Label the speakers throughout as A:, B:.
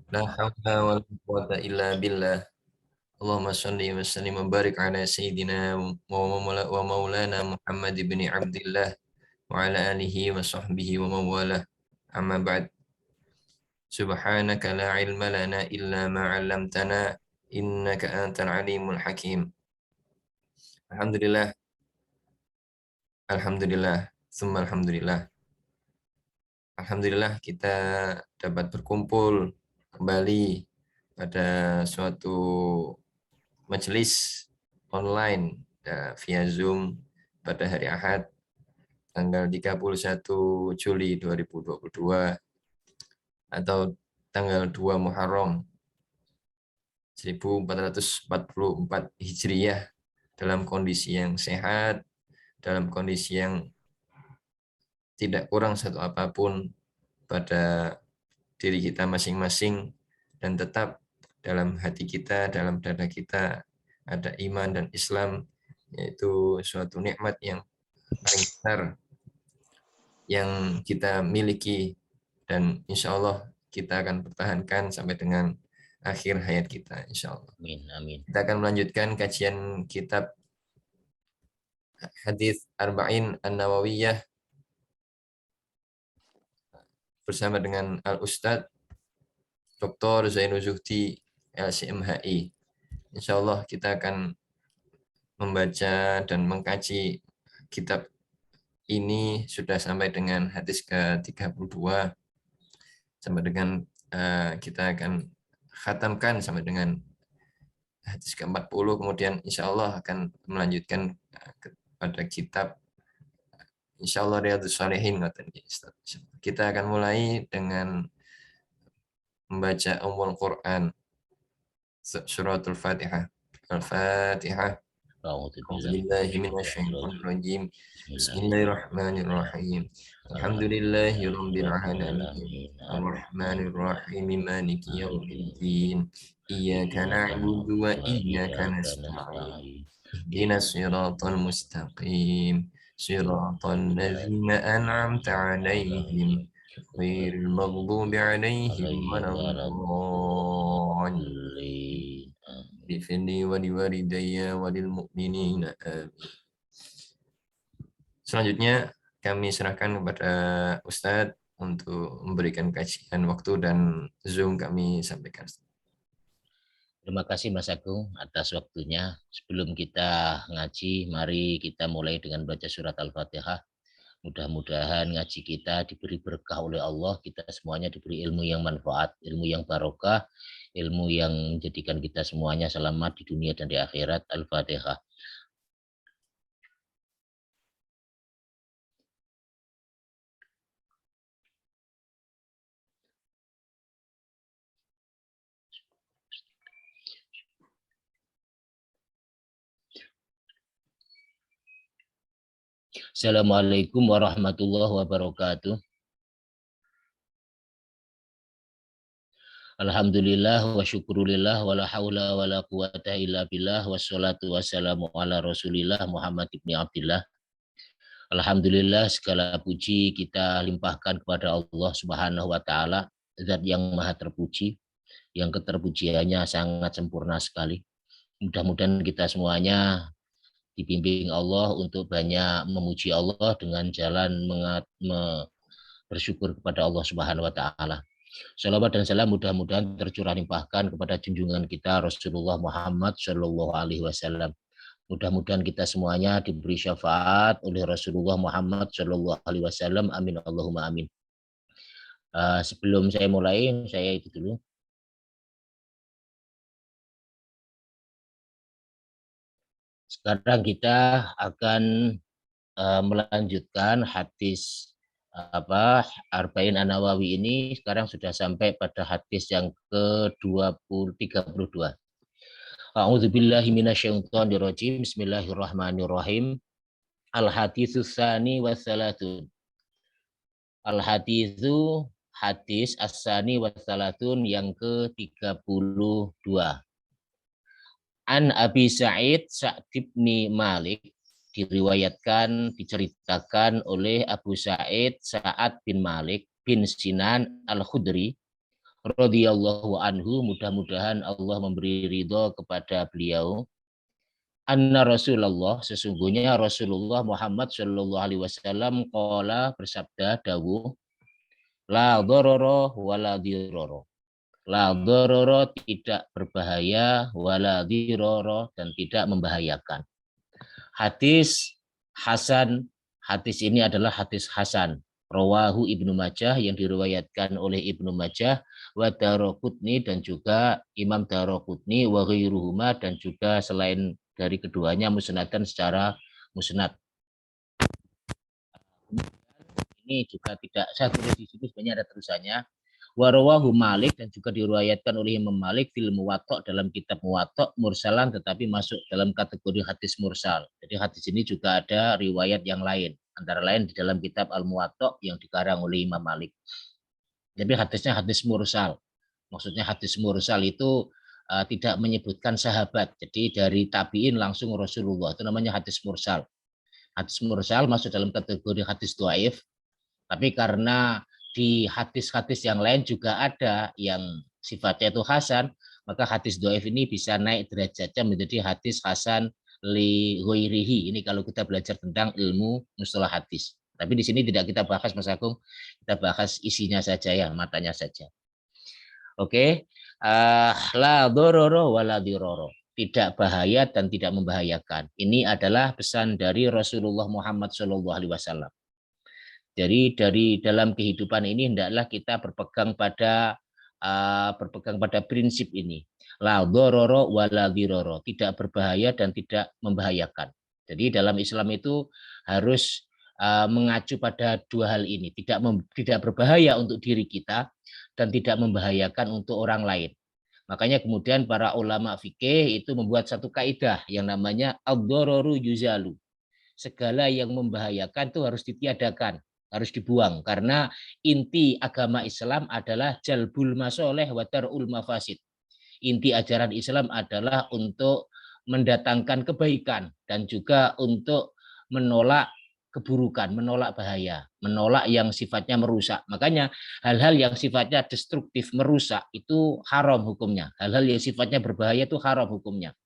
A: La haula wa la quwwata illa billah. Allahumma shalli wa sallim wa barik ala sayyidina wa maulana Muhammad ibn Abdullah wa ala alihi wa sahbihi wa mawalah. Amma ba'd. Subhanaka la ilma lana illa ma 'allamtana innaka antal alimul hakim. Alhamdulillah, alhamdulillah, summa alhamdulillah. Alhamdulillah kita dapat berkumpul kembali pada suatu majelis online via Zoom pada hari Ahad tanggal 31 Juli 2022 atau tanggal 2 Muharram 1444 Hijriyah, dalam kondisi yang sehat, dalam kondisi yang tidak kurang satu apapun pada diri kita masing-masing, dan tetap dalam hati kita, dalam dada kita ada iman dan Islam, yaitu suatu nikmat yang paling besar yang kita miliki, dan insya Allah kita akan pertahankan sampai dengan akhir hayat kita, insya Allah.
B: Amin, amin.
A: Kita akan melanjutkan kajian kitab Hadis Arba'in An-Nawawiyah bersama dengan Al-Ustadz Dr. Zainul Zuhdi LCMHI. Insya Allah kita akan membaca dan mengkaji kitab ini sudah sampai dengan hadis ke-32, sampai dengan kita akan khatamkan sampai dengan hadis ke-40, kemudian insya Allah akan melanjutkan kepada kitab insya Allah Riyadhus Shalihin. Kita akan mulai dengan membaca Ummul Quran, suratul Fatihah. Al-Fatihah. A'udzubillahi minasyaitonir rajim. Bismillahirrahmanirrahim. Alhamdulillahirabbil alamin. Arrahmanir rahim. Maliki yaumiddin. Iyyaka na'budu wa iyyaka nasta'in. Ihdinas siratal mustaqim. Siratal ladzina an'amta 'alaihim ghairil maghdubi 'alaihim waladdallin. Bifini wa liwalidayya wa lil mu'minina amin. Selanjutnya kami serahkan kepada Ustadz untuk memberikan kajian waktu dan Zoom kami sampaikan.
B: Terima kasih Mas Agung atas waktunya. Sebelum kita ngaji, mari kita mulai dengan baca surat Al-Fatihah. Mudah-mudahan ngaji kita diberi berkah oleh Allah, kita semuanya diberi ilmu yang manfaat, ilmu yang barokah, ilmu yang menjadikan kita semuanya selamat di dunia dan di akhirat. Al-Fatihah. Assalamualaikum warahmatullahi wabarakatuh. Alhamdulillah wa syukurillah wa la haula wa la quwata illa billah wassalatu wassalamu ala rasulillah Muhammad ibn Abdillah. Alhamdulillah, segala puji kita limpahkan kepada Allah Subhanahu wa taala, zat yang maha terpuji, yang keterpujiannya sangat sempurna sekali. Mudah-mudahan kita semuanya dibimbing Allah untuk banyak memuji Allah dengan jalan bersyukur kepada Allah Subhanahu wa taala. Salawat dan salam mudah-mudahan tercurah limpahkan kepada junjungan kita Rasulullah Muhammad Shallallahu Alaihi Wasallam. Mudah-mudahan kita semuanya diberi syafaat oleh Rasulullah Muhammad Shallallahu Alaihi Wasallam. Amin Allahumma amin. Sebelum saya mulai, saya itu dulu. Sekarang kita akan melanjutkan hadis Arba'in An-Nawawi ini. Sekarang sudah sampai pada hadis yang ke-32. A'udzubillahi minasyaitonirrajim. Bismillahirrahmanirrahim. Al-haditsu tsani wa tsalatsun. Al-haditsu hadis as-tsani wa tsalatsun yang ke-32. An Abi Sa'id Sa'd bin Malik, diriwayatkan, diceritakan oleh Abu Sa'id Sa'ad bin Malik bin Sinan Al-Khudri radhiyallahu anhu, mudah-mudahan Allah memberi ridho kepada beliau. Anna Rasulullah, sesungguhnya Rasulullah Muhammad Shallallahu Alaihi Wasallam qala, bersabda, dawuh, la dororo wala diroro. La dororo, tidak berbahaya, wala diroro, dan tidak membahayakan. Hadis Hasan, hadis ini adalah hadis Hasan. Rawahu Ibnu Majah, yang diriwayatkan oleh Ibnu Majah, wa Daraqutni, dan juga Imam Daraqutni, wa ghairuhuma, dan juga selain dari keduanya musnadan secara musnad. Ini juga tidak, saya tulis di sini sebenarnya ada tulisannya. Warawahu Malik, dan juga diriwayatkan oleh Imam Malik fil Muwatta, dalam kitab Muwatta, mursalan, tetapi masuk dalam kategori hadis mursal. Jadi hadis ini juga ada riwayat yang lain, antara lain di dalam kitab Al Muwatta yang dikarang oleh Imam Malik. Jadi hadisnya hadis mursal. Maksudnya hadis mursal itu tidak menyebutkan sahabat. Jadi dari tabiin langsung Rasulullah, itu namanya hadis mursal. Hadis mursal masuk dalam kategori hadis dhaif. Tapi karena di hadis-hadis yang lain juga ada yang sifatnya itu hasan, maka hadis dhaif ini bisa naik derajatnya menjadi hadis hasan li ghairihi. Ini kalau kita belajar tentang ilmu mustalah hadis. Tapi di sini tidak kita bahas, Mas Agung, kita bahas isinya saja ya, matanya saja. Oke, la dororo wala diroro, tidak bahaya dan tidak membahayakan. Ini adalah pesan dari Rasulullah Muhammad SAW. Jadi dari dalam kehidupan ini hendaklah kita berpegang pada prinsip ini. La dororo wala diroro, tidak berbahaya dan tidak membahayakan. Jadi dalam Islam itu harus mengacu pada dua hal ini, tidak berbahaya untuk diri kita dan tidak membahayakan untuk orang lain. Makanya kemudian para ulama fikih itu membuat satu kaidah yang namanya ad-dororu yuzalu. Segala yang membahayakan itu harus ditiadakan, harus dibuang, karena inti agama Islam adalah jalbul masoleh wa darul mafasid. Inti ajaran Islam adalah untuk mendatangkan kebaikan dan juga untuk menolak keburukan, menolak bahaya, menolak yang sifatnya merusak. Makanya hal-hal yang sifatnya destruktif, merusak, itu haram hukumnya. Hal-hal yang sifatnya berbahaya itu haram hukumnya.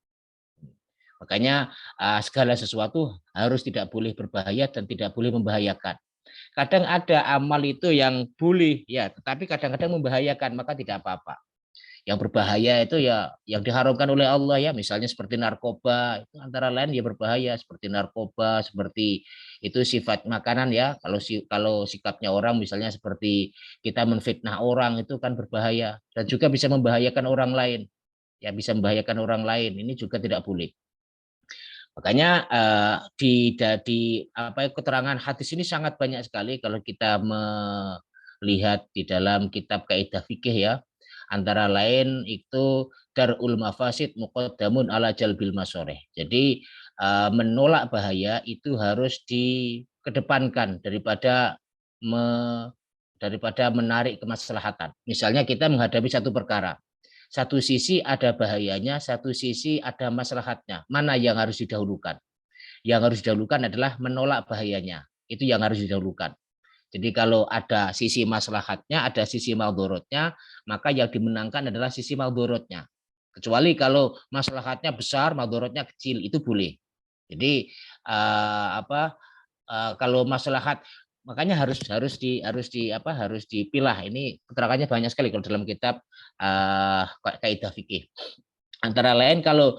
B: Makanya segala sesuatu harus tidak boleh berbahaya dan tidak boleh membahayakan. Kadang ada amal itu yang boleh ya, tetapi kadang-kadang membahayakan, maka tidak apa-apa. Yang berbahaya itu ya yang diharamkan oleh Allah ya, misalnya seperti narkoba, itu antara lain ya berbahaya, seperti narkoba, seperti itu sifat makanan ya. Kalau sikapnya orang misalnya seperti kita menfitnah orang, itu kan berbahaya dan juga bisa membahayakan orang lain. Ya, bisa membahayakan orang lain. Ini juga tidak boleh. Makanya di keterangan hadis ini sangat banyak sekali kalau kita melihat di dalam kitab kaidah fikih ya. Antara lain itu darul mafasid muqaddamun ala jalbil masoreh. Jadi menolak bahaya itu harus dikedepankan daripada menarik kemaslahatan. Misalnya kita menghadapi satu perkara. Satu sisi ada bahayanya, satu sisi ada maslahatnya. Mana yang harus didahulukan? Yang harus didahulukan adalah menolak bahayanya. Itu yang harus didahulukan. Jadi kalau ada sisi maslahatnya, ada sisi maldorotnya, maka yang dimenangkan adalah sisi maldorotnya. Kecuali kalau maslahatnya besar, maldorotnya kecil, itu boleh. Jadi kalau maslahat, makanya harus dipilah. Ini keterangannya banyak sekali kalau dalam kitab kaidah fikih. Antara lain kalau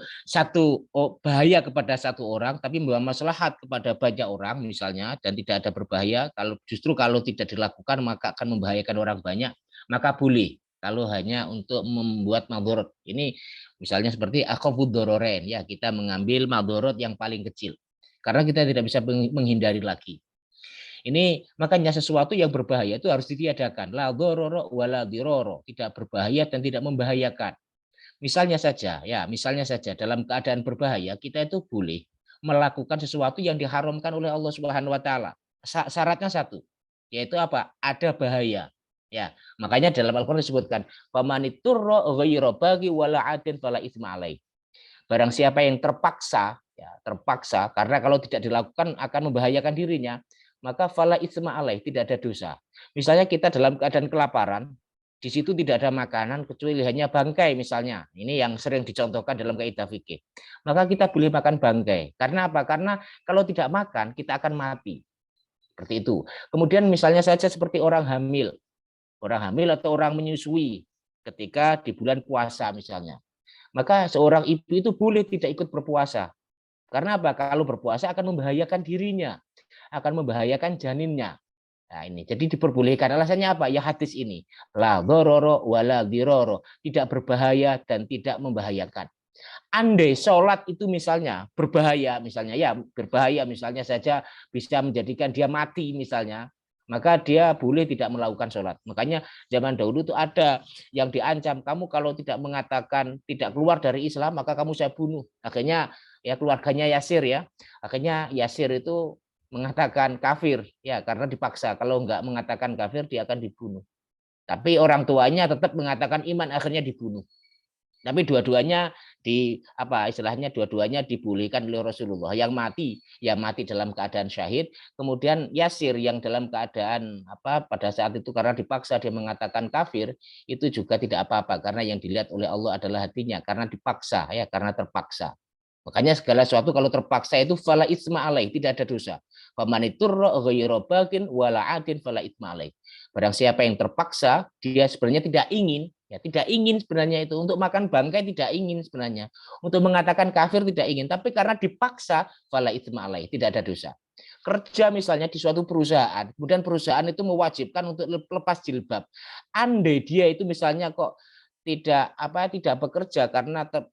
B: bahaya kepada satu orang tapi membawa maslahat kepada banyak orang misalnya dan tidak ada berbahaya, kalau tidak dilakukan maka akan membahayakan orang banyak, maka boleh kalau hanya untuk membuat madorot. Ini misalnya seperti akhafud dororen ya, kita mengambil madorot yang paling kecil karena kita tidak bisa menghindari lagi. Ini makanya sesuatu yang berbahaya itu harus ditiadakan. La dororo wala diroro, tidak berbahaya dan tidak membahayakan. Misalnya saja dalam keadaan berbahaya kita itu boleh melakukan sesuatu yang diharamkan oleh Allah Subhanahu wa taala. Syaratnya satu, yaitu apa? Ada bahaya. Ya, makanya dalam Al-Qur'an disebutkan, "Famaniturra ghayra baghi wala 'adin fala itsma alaih." Barang siapa yang terpaksa karena kalau tidak dilakukan akan membahayakan dirinya, maka fala itsma alaih, tidak ada dosa. Misalnya kita dalam keadaan kelaparan, di situ tidak ada makanan kecuali hanya bangkai misalnya. Ini yang sering dicontohkan dalam kaidah fikih. Maka kita boleh makan bangkai. Karena apa? Karena kalau tidak makan kita akan mati. Seperti itu. Kemudian misalnya saja seperti orang hamil. Orang hamil atau orang menyusui ketika di bulan puasa misalnya. Maka seorang ibu itu boleh tidak ikut berpuasa. Karena apa? Kalau berpuasa akan membahayakan dirinya, akan membahayakan janinnya. Nah, ini jadi diperbolehkan. Alasannya apa? Ya hadis ini. La dororo wala diroro. Tidak berbahaya dan tidak membahayakan. Andai sholat itu misalnya berbahaya, misalnya ya berbahaya misalnya saja bisa menjadikan dia mati misalnya, maka dia boleh tidak melakukan sholat. Makanya zaman dahulu itu ada yang diancam, kamu kalau tidak mengatakan tidak keluar dari Islam maka kamu saya bunuh. Akhirnya ya keluarganya Yasir ya, akhirnya Yasir itu mengatakan kafir ya karena dipaksa. Kalau enggak mengatakan kafir dia akan dibunuh. Tapi orang tuanya tetap mengatakan iman, akhirnya dibunuh. Tapi dua-duanya di apa istilahnya dua-duanya dibolehkan oleh Rasulullah. Yang mati ya mati dalam keadaan syahid, kemudian Yasir yang dalam keadaan apa pada saat itu karena dipaksa dia mengatakan kafir, itu juga tidak apa-apa karena yang dilihat oleh Allah adalah hatinya karena dipaksa ya karena terpaksa. Makanya segala sesuatu kalau terpaksa itu fala isma alaih, tidak ada dosa. Famaniturra ghayra bagin wala adin fala isma alaih. Barang siapa yang terpaksa, dia sebenarnya tidak ingin, ya tidak ingin sebenarnya itu untuk makan bangkai tidak ingin sebenarnya. Untuk mengatakan kafir tidak ingin, tapi karena dipaksa fala isma alaih, tidak ada dosa. Kerja misalnya di suatu perusahaan, kemudian perusahaan itu mewajibkan untuk lepas jilbab. Andai dia itu misalnya kok tidak bekerja karena apa?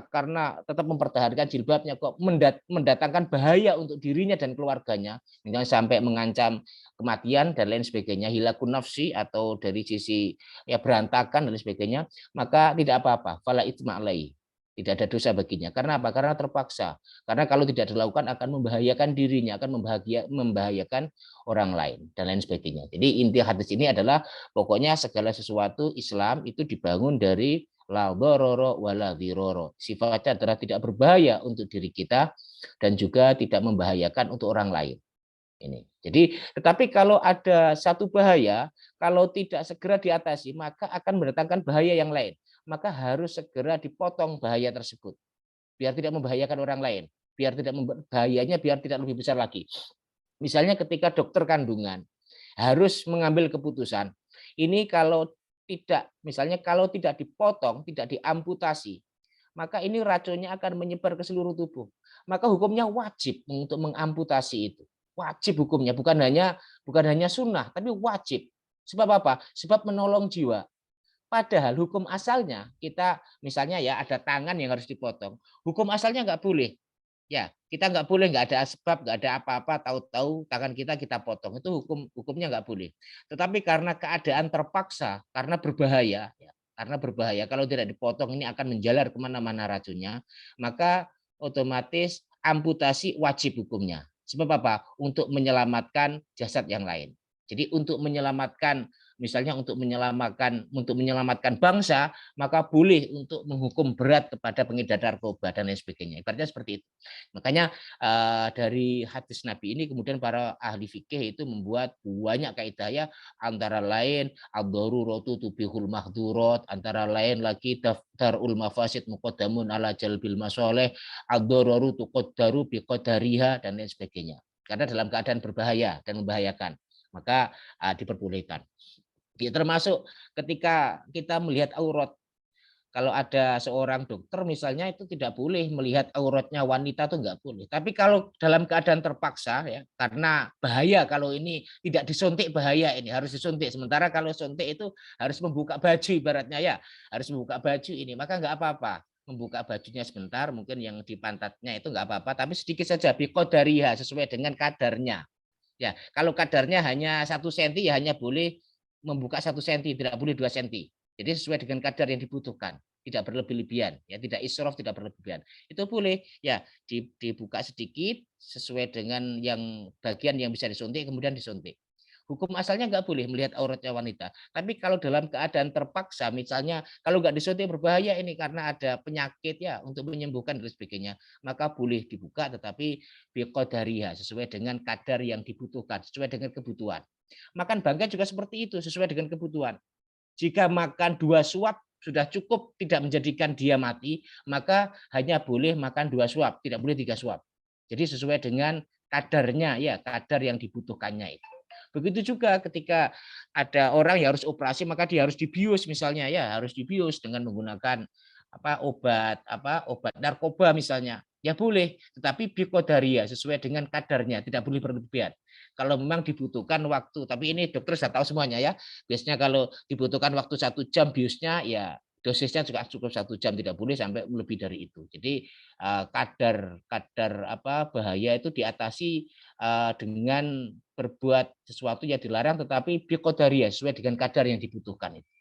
B: Karena tetap mempertahankan jilbabnya kok mendatangkan bahaya untuk dirinya dan keluarganya, misalnya sampai mengancam kematian dan lain sebagainya, hilakun nafsi atau dari sisi ya berantakan dan lain sebagainya, maka tidak apa-apa, fala itsma alaihi. Tidak ada dosa baginya. Karena apa? Karena terpaksa. Karena kalau tidak dilakukan akan membahayakan dirinya, akan membahayakan orang lain dan lain sebagainya. Jadi inti hadis ini adalah pokoknya segala sesuatu Islam itu dibangun dari la dororo wala diroro. Sifatnya adalah tidak berbahaya untuk diri kita dan juga tidak membahayakan untuk orang lain. Ini. Jadi, tetapi kalau ada satu bahaya, kalau tidak segera diatasi, maka akan mendatangkan bahaya yang lain. Maka harus segera dipotong bahaya tersebut, biar tidak membahayakan orang lain, biar tidak lebih besar lagi. Misalnya ketika dokter kandungan harus mengambil keputusan, ini kalau tidak dipotong, tidak diamputasi, maka ini racunnya akan menyebar ke seluruh tubuh. Maka hukumnya wajib untuk mengamputasi itu. Wajib hukumnya, bukan hanya sunnah, tapi wajib. Sebab apa? Sebab menolong jiwa. Padahal hukum asalnya kita misalnya ya ada tangan yang harus dipotong. Hukum asalnya nggak boleh. Ya, kita nggak boleh, nggak ada sebab, nggak ada apa-apa, tahu-tahu tangan kita potong. Itu hukumnya nggak boleh. Tetapi karena keadaan terpaksa, karena berbahaya, kalau tidak dipotong ini akan menjalar kemana-mana racunnya, maka otomatis amputasi wajib hukumnya. Sebab apa? Untuk menyelamatkan jasad yang lain. Jadi untuk menyelamatkan misalnya untuk menyelamatkan bangsa, maka boleh untuk menghukum berat kepada pengedar narkoba dan lain sebagainya. Ibaratnya seperti itu. Makanya dari hadis Nabi ini kemudian para ahli fikih itu membuat banyak kaidah ya, antara lain ad-daruratu tubihul mahdzurat, antara lain lagi daftarul mafasid muqaddamun ala jalbil masoleh, ad-dararu tuqaddaru biqadariha dan lain sebagainya. Karena dalam keadaan berbahaya dan membahayakan, maka diperbolehkan. Termasuk ketika kita melihat aurat. Kalau ada seorang dokter misalnya itu tidak boleh melihat auratnya wanita, itu enggak boleh. Tapi kalau dalam keadaan terpaksa ya, karena bahaya, kalau ini tidak disuntik bahaya, ini harus disuntik. Sementara kalau suntik itu harus membuka baju ibaratnya ya, harus membuka baju ini, maka enggak apa-apa. Membuka bajunya sebentar, mungkin yang di pantatnya itu enggak apa-apa, tapi sedikit saja biqadariha, sesuai dengan kadarnya. Ya, kalau kadarnya hanya 1 cm ya hanya boleh membuka 1 cm, tidak boleh 2 cm. Jadi sesuai dengan kadar yang dibutuhkan, tidak berlebih-lebihan, ya tidak israf, tidak berlebihan. Itu boleh ya dibuka sedikit sesuai dengan yang bagian yang bisa disuntik, kemudian disuntik. Hukum asalnya nggak boleh melihat auratnya wanita. Tapi kalau dalam keadaan terpaksa, misalnya kalau nggak disuntik berbahaya ini karena ada penyakit ya untuk menyembuhkan dan sebagainya, maka boleh dibuka tetapi biqadariha, sesuai dengan kadar yang dibutuhkan, sesuai dengan kebutuhan. Makan bangkai juga seperti itu, sesuai dengan kebutuhan. Jika makan 2 suap sudah cukup tidak menjadikan dia mati, maka hanya boleh makan 2 suap, tidak boleh 3 suap. Jadi sesuai dengan kadarnya, ya, kadar yang dibutuhkannya itu. Begitu juga ketika ada orang yang harus operasi, maka dia harus dibius misalnya, ya, harus dibius dengan menggunakan obat narkoba misalnya. Ya boleh, tetapi bikodaria sesuai dengan kadarnya, tidak boleh berlebihan. Kalau memang dibutuhkan waktu, tapi ini dokter sudah tahu semuanya ya. Biasanya kalau dibutuhkan waktu 1 jam biusnya, ya dosisnya juga cukup 1 jam, tidak boleh sampai lebih dari itu. Jadi kadar bahaya itu diatasi dengan berbuat sesuatu yang dilarang, tetapi bikodaria sesuai dengan kadar yang dibutuhkan itu.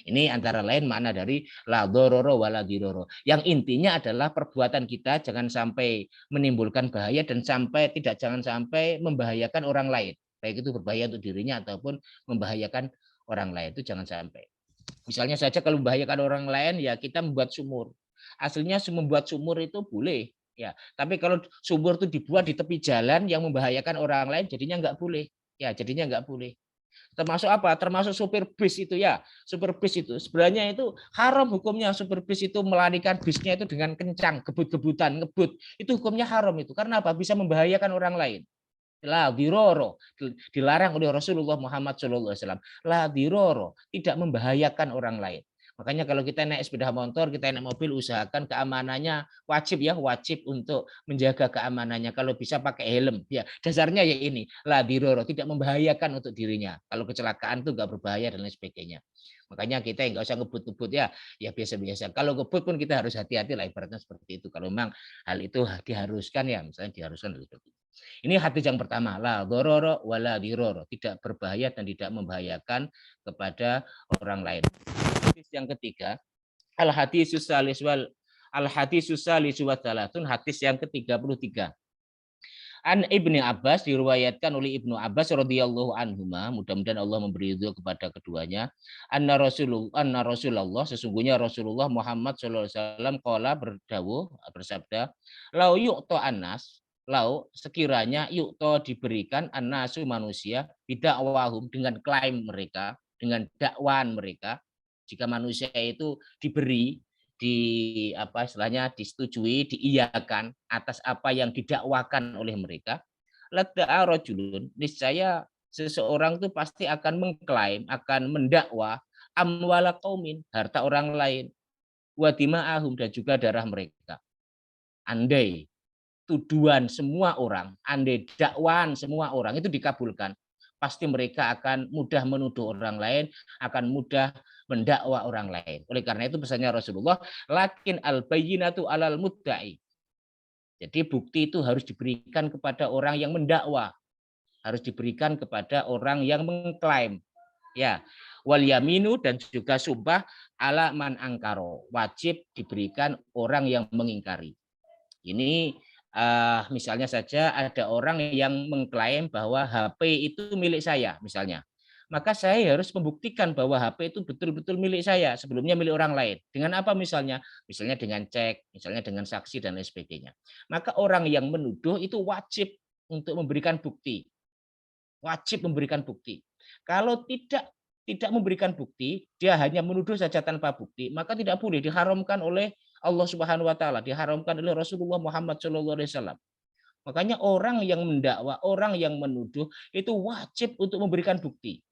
B: Ini antara lain makna dari la dororo wala diroro. Yang intinya adalah perbuatan kita jangan sampai menimbulkan bahaya dan jangan sampai membahayakan orang lain. Baik itu berbahaya untuk dirinya ataupun membahayakan orang lain, itu jangan sampai. Misalnya saja kalau membahayakan orang lain, ya kita membuat sumur. Aslinya membuat sumur itu boleh, ya. Tapi kalau sumur itu dibuat di tepi jalan yang membahayakan orang lain, jadinya nggak boleh. Ya, jadinya nggak boleh. Termasuk apa? Termasuk supir bis itu ya. Supir bis itu sebenarnya itu haram hukumnya. Supir bis itu melarikan bisnya itu dengan kencang, gebut-gebutan, ngebut. Itu hukumnya haram itu. Karena apa? Bisa membahayakan orang lain. La diroro, dilarang oleh Rasulullah Muhammad SAW. La diroro, tidak membahayakan orang lain. Makanya kalau kita naik sepeda motor, kita naik mobil, usahakan keamanannya wajib ya, wajib untuk menjaga keamanannya. Kalau bisa pakai helm, ya dasarnya ya ini, la diroro, tidak membahayakan untuk dirinya. Kalau kecelakaan itu nggak berbahaya dan lain sebagainya. Makanya kita nggak usah ngebut-ngebut ya, ya biasa-biasa. Kalau ngebut pun kita harus hati-hati lah, ibaratnya seperti itu. Kalau memang hal itu diharuskan ya, misalnya diharuskan seperti itu. Ini hadis yang pertama, la dororo wala diroro, tidak berbahaya dan tidak membahayakan kepada orang lain. Hadis yang ketiga, al hadisus salis wal al hadisus salis wa salatun, hadis yang ke-33. An Ibni Abbas, diriwayatkan oleh Ibnu Abbas radhiyallahu anhuma, mudah-mudahan Allah memberi ridho kepada keduanya. Anna Rasulullah, sesungguhnya Rasulullah Muhammad sallallahu alaihi wasallam qala bersabda, lau yu'ta annas, lau sekiranya yu'ta diberikan annasu manusia bidakwahum, dengan klaim mereka, dengan dakwaan mereka. Jika manusia itu diberi istilahnya disetujui, diiyakan atas apa yang didakwakan oleh mereka, lada'a rajulun, niscaya seseorang itu pasti akan mengklaim, akan mendakwa amwala qaumin, harta orang lain, wa dima'ahum, dan juga darah mereka. Andai tuduhan semua orang, andai dakwaan semua orang itu dikabulkan, pasti mereka akan mudah menuduh orang lain, akan mudah mendakwa orang lain. Oleh karena itu pesannya Rasulullah, lakin al-bayyinatu alal mudda'i. Jadi bukti itu harus diberikan kepada orang yang mendakwa, harus diberikan kepada orang yang mengklaim. Ya, wal yaminu, dan juga sumpah ala man angkaro, wajib diberikan orang yang mengingkari. Ini misalnya saja ada orang yang mengklaim bahwa HP itu milik saya misalnya. Maka saya harus membuktikan bahwa HP itu betul-betul milik saya, sebelumnya milik orang lain. Dengan apa misalnya? Misalnya dengan cek, misalnya dengan saksi dan lain sebagainya. Maka orang yang menuduh itu wajib untuk memberikan bukti. Wajib memberikan bukti. Kalau tidak memberikan bukti, dia hanya menuduh saja tanpa bukti, maka tidak boleh, diharamkan oleh Allah Subhanahu wa taala, diharamkan oleh Rasulullah Muhammad SAW. Makanya orang yang mendakwa, orang yang menuduh itu wajib untuk memberikan bukti.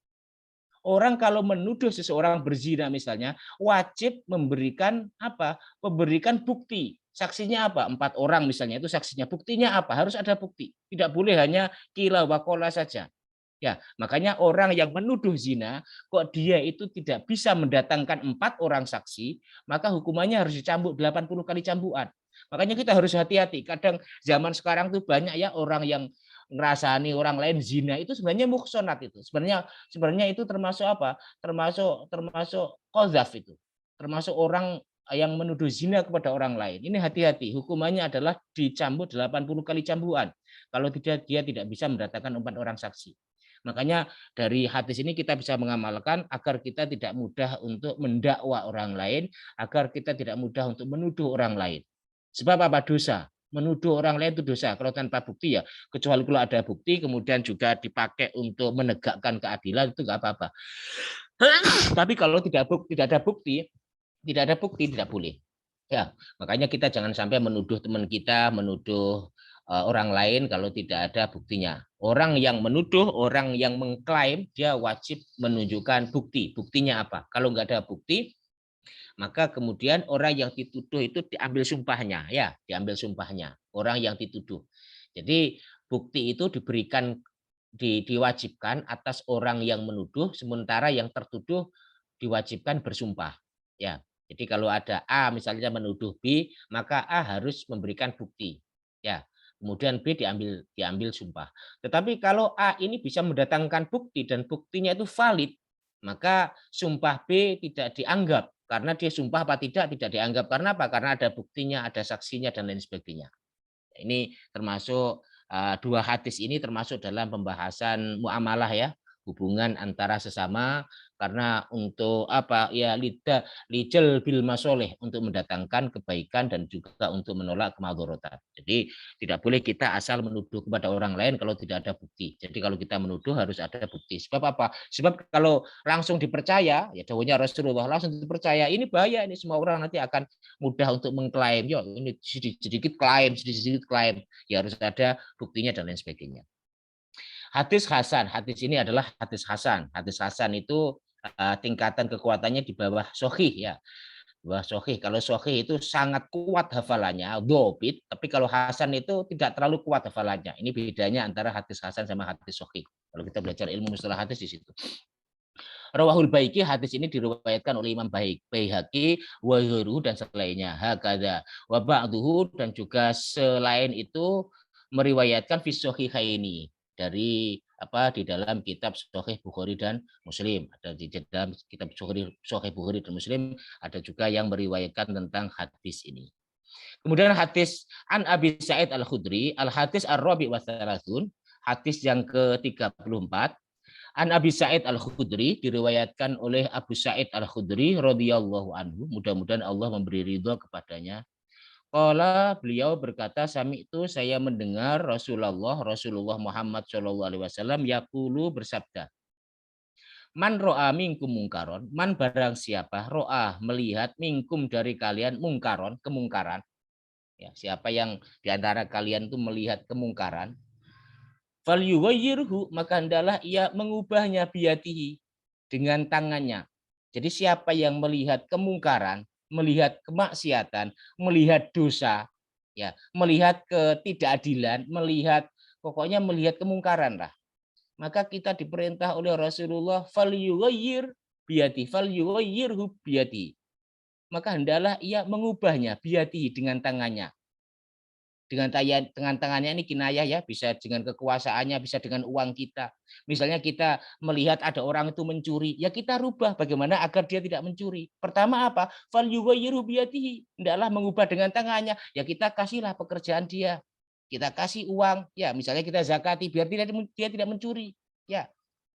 B: Orang kalau menuduh seseorang berzina misalnya, wajib memberikan apa? Memberikan bukti. Saksinya apa? 4 orang misalnya, itu saksinya. Buktinya apa? Harus ada bukti. Tidak boleh hanya kila wakola saja. Ya, makanya orang yang menuduh zina, kok dia itu tidak bisa mendatangkan 4 orang saksi, maka hukumannya harus dicambuk 80 kali cambukan. Makanya kita harus hati-hati. Kadang zaman sekarang tuh banyak ya orang yang ngerasani orang lain zina, itu sebenarnya muhsonat itu. Sebenarnya itu termasuk apa? Termasuk qadzaf itu. Termasuk orang yang menuduh zina kepada orang lain. Ini hati-hati. Hukumannya adalah dicambuk 80 kali cambukan. Kalau tidak, dia tidak bisa mendatangkan 4 orang saksi. Makanya dari hadis ini kita bisa mengamalkan agar kita tidak mudah untuk mendakwa orang lain, agar kita tidak mudah untuk menuduh orang lain. Sebab apa? Dosa. Menuduh orang lain itu dosa. Kalau tanpa bukti ya, kecuali kalau ada bukti kemudian juga dipakai untuk menegakkan keadilan, itu nggak apa-apa. Tapi kalau tidak ada bukti, tidak boleh. Ya, makanya kita jangan sampai menuduh teman kita, menuduh orang lain kalau tidak ada buktinya. Orang yang menuduh, orang yang mengklaim, dia wajib menunjukkan bukti. Buktinya apa? Kalau nggak ada bukti, maka kemudian orang yang dituduh itu diambil sumpahnya, ya, diambil sumpahnya. Orang yang dituduh. Jadi bukti itu diwajibkan atas orang yang menuduh, sementara yang tertuduh diwajibkan bersumpah. Ya, jadi kalau ada A misalnya menuduh B, maka A harus memberikan bukti. Ya, kemudian B diambil sumpah. Tetapi kalau A ini bisa mendatangkan bukti dan buktinya itu valid, maka sumpah B tidak dianggap karena dia sumpah apa tidak dianggap. Karena apa? Karena ada buktinya, ada saksinya dan lain sebagainya. Ini termasuk dua hadis ini termasuk dalam pembahasan muamalah ya, hubungan antara sesama, karena untuk apa ya, lijal bil masoleh, untuk mendatangkan kebaikan dan juga untuk menolak kemadharatan. Jadi tidak boleh kita asal menuduh kepada orang lain kalau tidak ada bukti. Jadi kalau kita menuduh harus ada bukti. Sebab apa? Sebab kalau langsung dipercaya, ya dawuhnya Rasulullah, langsung dipercaya, ini bahaya, ini semua orang nanti akan mudah untuk mengklaim. Ya ini sedikit klaim, sedikit klaim. Ya harus ada buktinya dan lain sebagainya. Hadis Hasan, hadis ini adalah hadis Hasan. Hadis Hasan itu tingkatan kekuatannya di bawah Sahih ya. Bawah Sahih. Kalau Sahih itu sangat kuat hafalannya, dobit. Tapi kalau Hasan itu tidak terlalu kuat hafalannya. Ini bedanya antara hadis Hasan sama hadis Sahih. Kalau kita belajar ilmu mustalah hadis di situ. Rawahul Baiki, hadis ini diriwayatkan oleh Imam Baihaqi, wa dan selainnya. Hakada wa ba'duhu, dan juga selain itu meriwayatkan fi sahihaini, dari di dalam kitab Sahih Bukhari dan Muslim. Ada di dalam kitab Sahih Bukhari dan Muslim, ada juga yang meriwayatkan tentang hadis ini. Kemudian hadis An Abi Sa'id Al-Khudri, Al-Hadis Ar-Rabi wa Thalathun, hadis yang ke-34. An Abi Sa'id Al-Khudri, diriwayatkan oleh Abu Sa'id Al-Khudri radhiyallahu anhu, mudah-mudahan Allah memberi ridho kepadanya. Qala, beliau berkata, sami itu saya mendengar Rasulullah Muhammad sallallahu alaihi wasallam yaqulu, bersabda, man ro'a minkum mungkaron, man barang siapa ro'a melihat minkum dari kalian mungkaron, kemungkaran. Ya, siapa yang di antara kalian itu melihat kemungkaran, falyughayyirhu, maka hendaklah ia mengubahnya biyadihi, dengan tangannya. Jadi siapa yang melihat kemungkaran, melihat kemaksiatan, melihat dosa, ya, melihat ketidakadilan, pokoknya melihat kemungkaran lah. Maka kita diperintah oleh Rasulullah, falyughayyir biyadihi, falyughayyirhu biyadihi. Maka hendaklah ia mengubahnya biyadihi, dengan tangannya. Dengan tangannya ini kinayah ya, bisa dengan kekuasaannya, bisa dengan uang kita. Misalnya kita melihat ada orang itu mencuri, ya kita rubah bagaimana agar dia tidak mencuri. Pertama apa? Falyughayyiru biyadihi, hendaklah mengubah dengan tangannya. Ya kita kasihlah pekerjaan dia. Kita kasih uang, ya misalnya kita zakati biar dia tidak mencuri. Ya.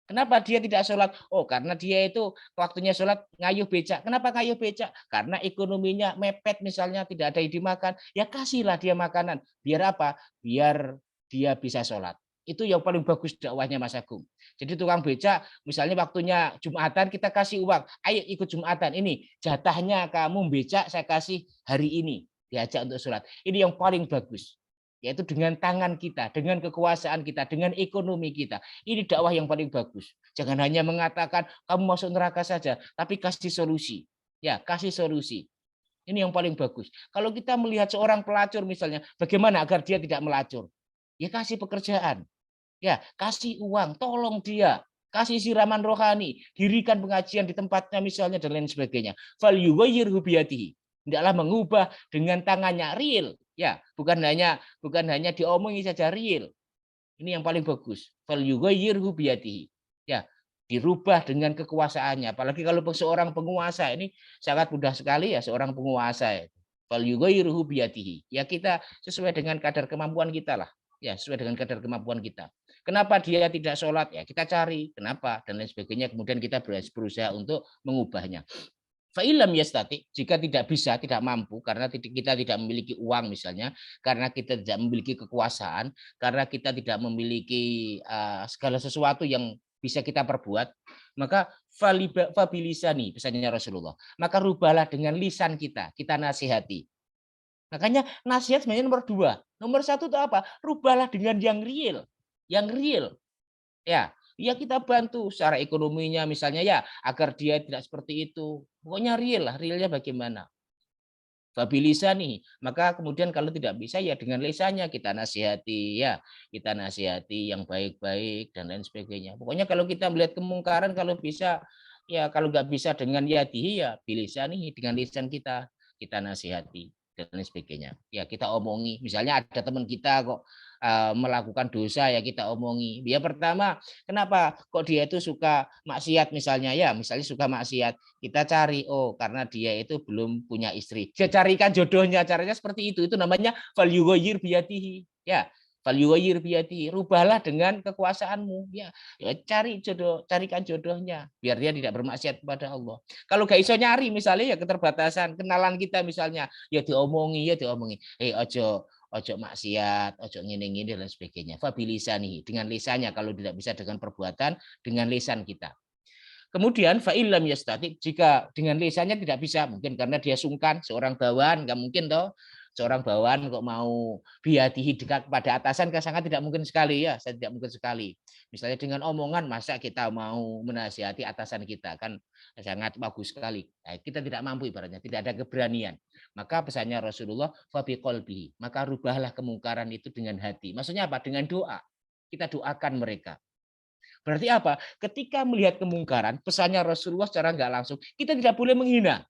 B: Kenapa dia tidak sholat? Oh, karena dia itu waktunya sholat ngayuh becak. Kenapa ngayuh becak? Karena ekonominya mepet, misalnya tidak ada yang dimakan. Ya kasihlah dia makanan. Biar apa? Biar dia bisa sholat. Itu yang paling bagus dakwahnya Mas Agung. Jadi tukang becak, misalnya waktunya Jumatan, kita kasih uang. Ayo ikut Jumatan. Ini jatahnya kamu becak, saya kasih hari ini. Diajak untuk sholat. Ini yang paling bagus. Yaitu dengan tangan kita, dengan kekuasaan kita, dengan ekonomi kita. Ini dakwah yang paling bagus. Jangan hanya mengatakan kamu masuk neraka saja, tapi kasih solusi. Ya, kasih solusi. Ini yang paling bagus. Kalau kita melihat seorang pelacur misalnya, bagaimana agar dia tidak melacur? Ya kasih pekerjaan. Ya, kasih uang, tolong dia. Kasih siraman rohani, dirikan pengajian di tempatnya misalnya dan lain sebagainya. Falyughayyirhu biyadihi. Hendaklah mengubah dengan tangannya, real. Ya, bukan hanya diomongi saja, real. Ini yang paling bagus. Falyughayyirhu biyadihi. Ya, dirubah dengan kekuasaannya. Apalagi kalau seorang penguasa, ini sangat mudah sekali ya seorang penguasa. Falyughayyirhu biyadihi. Ya kita sesuai dengan kadar kemampuan kita lah. Ya, sesuai dengan kadar kemampuan kita. Kenapa dia tidak sholat? Ya kita cari kenapa dan lain sebagainya. Kemudian kita berusaha untuk mengubahnya. Fa'ilam yastati, jika tidak bisa, tidak mampu, karena kita tidak memiliki uang misalnya, karena kita tidak memiliki kekuasaan, karena kita tidak memiliki segala sesuatu yang bisa kita perbuat, maka fabilisani, pesannya Rasulullah. Maka rubahlah dengan lisan kita nasihati. Makanya nasihat sebenarnya nomor 2. Nomor 1 itu apa? Rubahlah dengan yang real. Yang real. Ya, kita bantu secara ekonominya misalnya ya, agar dia tidak seperti itu. Pokoknya real lah, realnya bagaimana. Fabilisani, maka kemudian kalau tidak bisa ya dengan lisannya kita nasihati ya, kita nasihati yang baik-baik dan lain sebagainya. Pokoknya kalau kita melihat kemungkaran kalau bisa ya, kalau nggak bisa dengan yadihi ya bilisani, dengan lisan kita nasihati dan lain sebagainya. Ya kita omongi, misalnya ada teman kita kok melakukan dosa ya kita omongi. Dia pertama, kenapa kok dia itu suka maksiat misalnya ya, misalnya suka maksiat. Kita cari, oh karena dia itu belum punya istri. Dia carikan jodohnya, caranya seperti itu. Itu namanya falyughayyir biyadihi. Ya, falyughayyir biyadihi. Rubahlah dengan kekuasaanmu. Ya, cari jodoh, carikan jodohnya biar dia tidak bermaksiat kepada Allah. Kalau gak iso nyari misalnya ya keterbatasan, kenalan kita misalnya, ya diomongi. Ojo maksiat, ojo ngene-ngene dan sebagainya. Fabilisani, dengan lisannya, kalau tidak bisa dengan perbuatan, dengan lisan kita. Kemudian fa'ilam yastati, jika dengan lisannya tidak bisa, mungkin karena dia sungkan, seorang bawahan nggak mungkin toh, seorang bawahan kok mau biadihi dekat kepada atasan kan sangat tidak mungkin sekali ya, saya tidak mungkin sekali. Misalnya dengan omongan masa kita mau menasihati atasan kita kan sangat bagus sekali. Nah, kita tidak mampu ibaratnya, tidak ada keberanian. Maka pesannya Rasulullah fabiqolbihi, maka rubahlah kemungkaran itu dengan hati. Maksudnya apa? Dengan doa. Kita doakan mereka. Berarti apa? Ketika melihat kemungkaran, pesannya Rasulullah secara nggak langsung, kita tidak boleh menghina.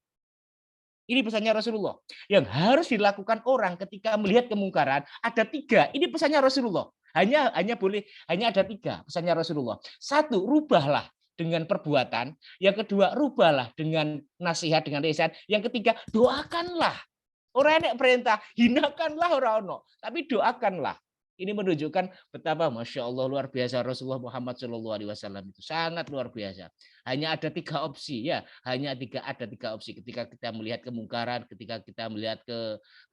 B: Ini pesannya Rasulullah. Yang harus dilakukan orang ketika melihat kemungkaran ada 3. Ini pesannya Rasulullah. Hanya ada 3 pesannya Rasulullah. 1, rubahlah dengan perbuatan. Yang kedua, rubahlah dengan nasihat, dengan lisan. Yang ketiga, doakanlah. Orang enek perintah, hinakanlah orang ono, tapi doakanlah. Ini menunjukkan betapa Masya Allah luar biasa Rasulullah Muhammad SAW itu sangat luar biasa. Hanya ada 3 opsi ya, ada tiga opsi ketika kita melihat kemungkaran, ketika kita melihat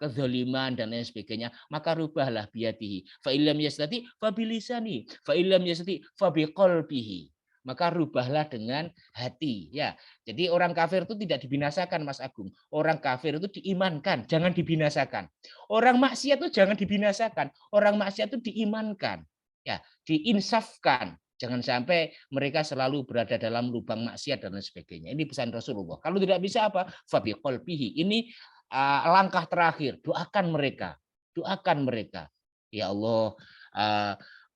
B: kezaliman dan lain sebagainya, maka rubahlah biyadihi. Fa illam yastati fa bilisani, fa illam yastati fa biqalbihi. Maka rubahlah dengan hati ya. Jadi orang kafir itu tidak dibinasakan Mas Agung. Orang kafir itu diimankan, jangan dibinasakan. Orang maksiat itu jangan dibinasakan. Orang maksiat itu diimankan. Ya, diinsafkan. Jangan sampai mereka selalu berada dalam lubang maksiat dan lain sebagainya. Ini pesan Rasulullah. Kalau tidak bisa apa? Fabiqolbihi. Ini langkah terakhir. Doakan mereka. Doakan mereka. Ya Allah,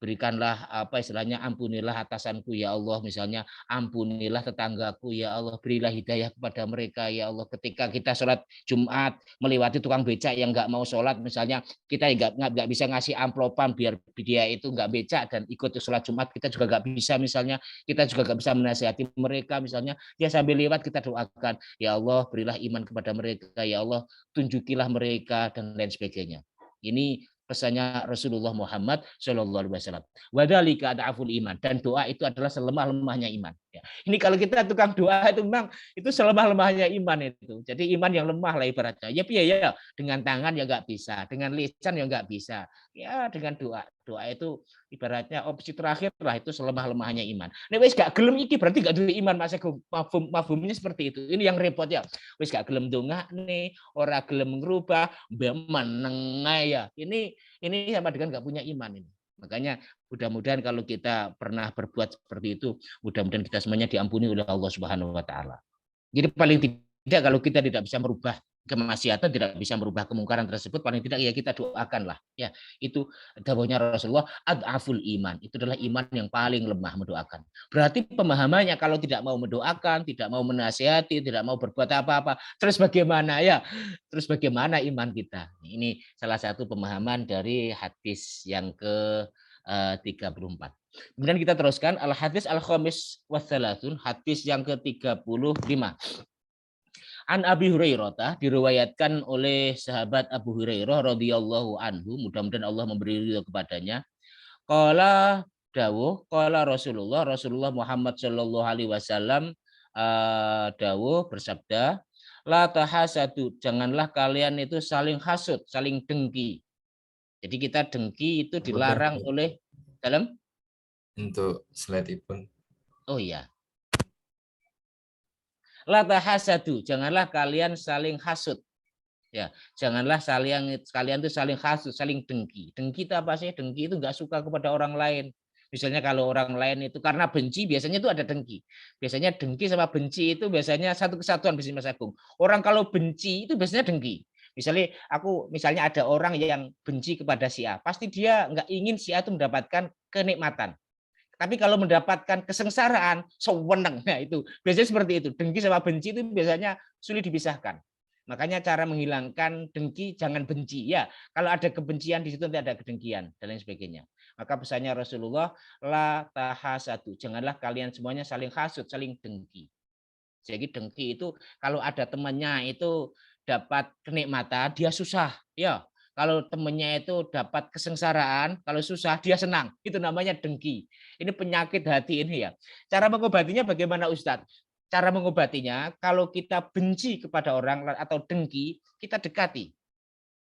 B: berikanlah apa istilahnya, ampunilah atasanku ya Allah, misalnya ampunilah tetanggaku ya Allah, berilah hidayah kepada mereka ya Allah. Ketika kita sholat Jumat melewati tukang becak yang nggak mau sholat misalnya, kita nggak bisa ngasih amplopan biar dia itu nggak becak dan ikut sholat Jumat, kita juga nggak bisa misalnya, kita juga nggak bisa menasihati mereka misalnya, dia sambil lewat kita doakan ya Allah, berilah iman kepada mereka ya Allah, tunjukilah mereka dan lain sebagainya. Ini pesannya Rasulullah Muhammad Shallallahu Alaihi Wasallam. Wadalika adaful iman, dan doa itu adalah selemah-lemahnya iman. Ya. Ini kalau kita tukang doa itu memang itu selemah-lemahnya iman itu. Jadi iman yang lemah lah ibaratnya. Ya dengan tangan ya nggak bisa, dengan lisan ya nggak bisa. Ya dengan doa. Doa itu ibaratnya opsi terakhir lah, itu selemah-lemahnya iman. Nek wis gak gelem iki berarti gak duwe iman Mas Agung. Mafhumnya seperti itu. Ini yang repot ya. Wis gak gelem ndongakne, ora gelem ngrubah, meneng ya. Ini sama dengan nggak punya iman ini. Makanya mudah-mudahan kalau kita pernah berbuat seperti itu, mudah-mudahan kita semuanya diampuni oleh Allah Subhanahu wa taala. Jadi paling tidak kalau kita tidak bisa merubah kemaksiatan, tidak bisa merubah kemungkaran tersebut, paling tidak ya kita doakanlah. Ya, itu dawuhnya Rasulullah, adaful iman. Itu adalah iman yang paling lemah, mendoakan. Berarti pemahamannya kalau tidak mau mendoakan, tidak mau menasihati, tidak mau berbuat apa-apa, terus bagaimana ya? Terus bagaimana iman kita? Ini salah satu pemahaman dari hadis yang ke 34. Kemudian kita teruskan al-hadis al-khamis wa thalathun, hadis yang ke-35. An Abi Hurairah, diriwayatkan oleh sahabat Abu Hurairah radhiyallahu anhu, mudah-mudahan Allah memberi ridho kepadanya. Qala dawuh, qala Rasulullah Muhammad sallallahu alaihi wasallam dawuh bersabda, la tahasadu, janganlah kalian itu saling hasud, saling dengki. Jadi kita dengki itu dilarang oleh dalam
A: untuk slide pun.
B: Oh iya. La tahasadu, janganlah kalian saling hasud. Ya, janganlah kalian tuh saling hasud, saling dengki. Dengki itu apa sih? Dengki itu nggak suka kepada orang lain. Misalnya kalau orang lain itu karena benci, biasanya itu ada dengki. Biasanya dengki sama benci itu biasanya satu kesatuan, Mas Agung. Orang kalau benci itu biasanya dengki. Misalnya ada orang yang benci kepada si A, pasti dia nggak ingin si A itu mendapatkan kenikmatan. Tapi kalau mendapatkan kesengsaraan, sewenang. Nah itu biasanya seperti itu. Dengki sama benci itu biasanya sulit dipisahkan. Makanya cara menghilangkan dengki jangan benci ya. Kalau ada kebencian di situ nanti ada kedengkian dan lain sebagainya. Maka pesannya Rasulullah, la tahasadu. Janganlah kalian semuanya saling hasud, saling dengki. Jadi dengki itu kalau ada temannya itu dapat kenikmatan, dia susah. Ya, kalau temannya itu dapat kesengsaraan, kalau susah dia senang. Itu namanya dengki. Ini penyakit hati ini ya. Cara mengobatinya bagaimana Ustadz? Cara mengobatinya kalau kita benci kepada orang atau dengki, kita dekati.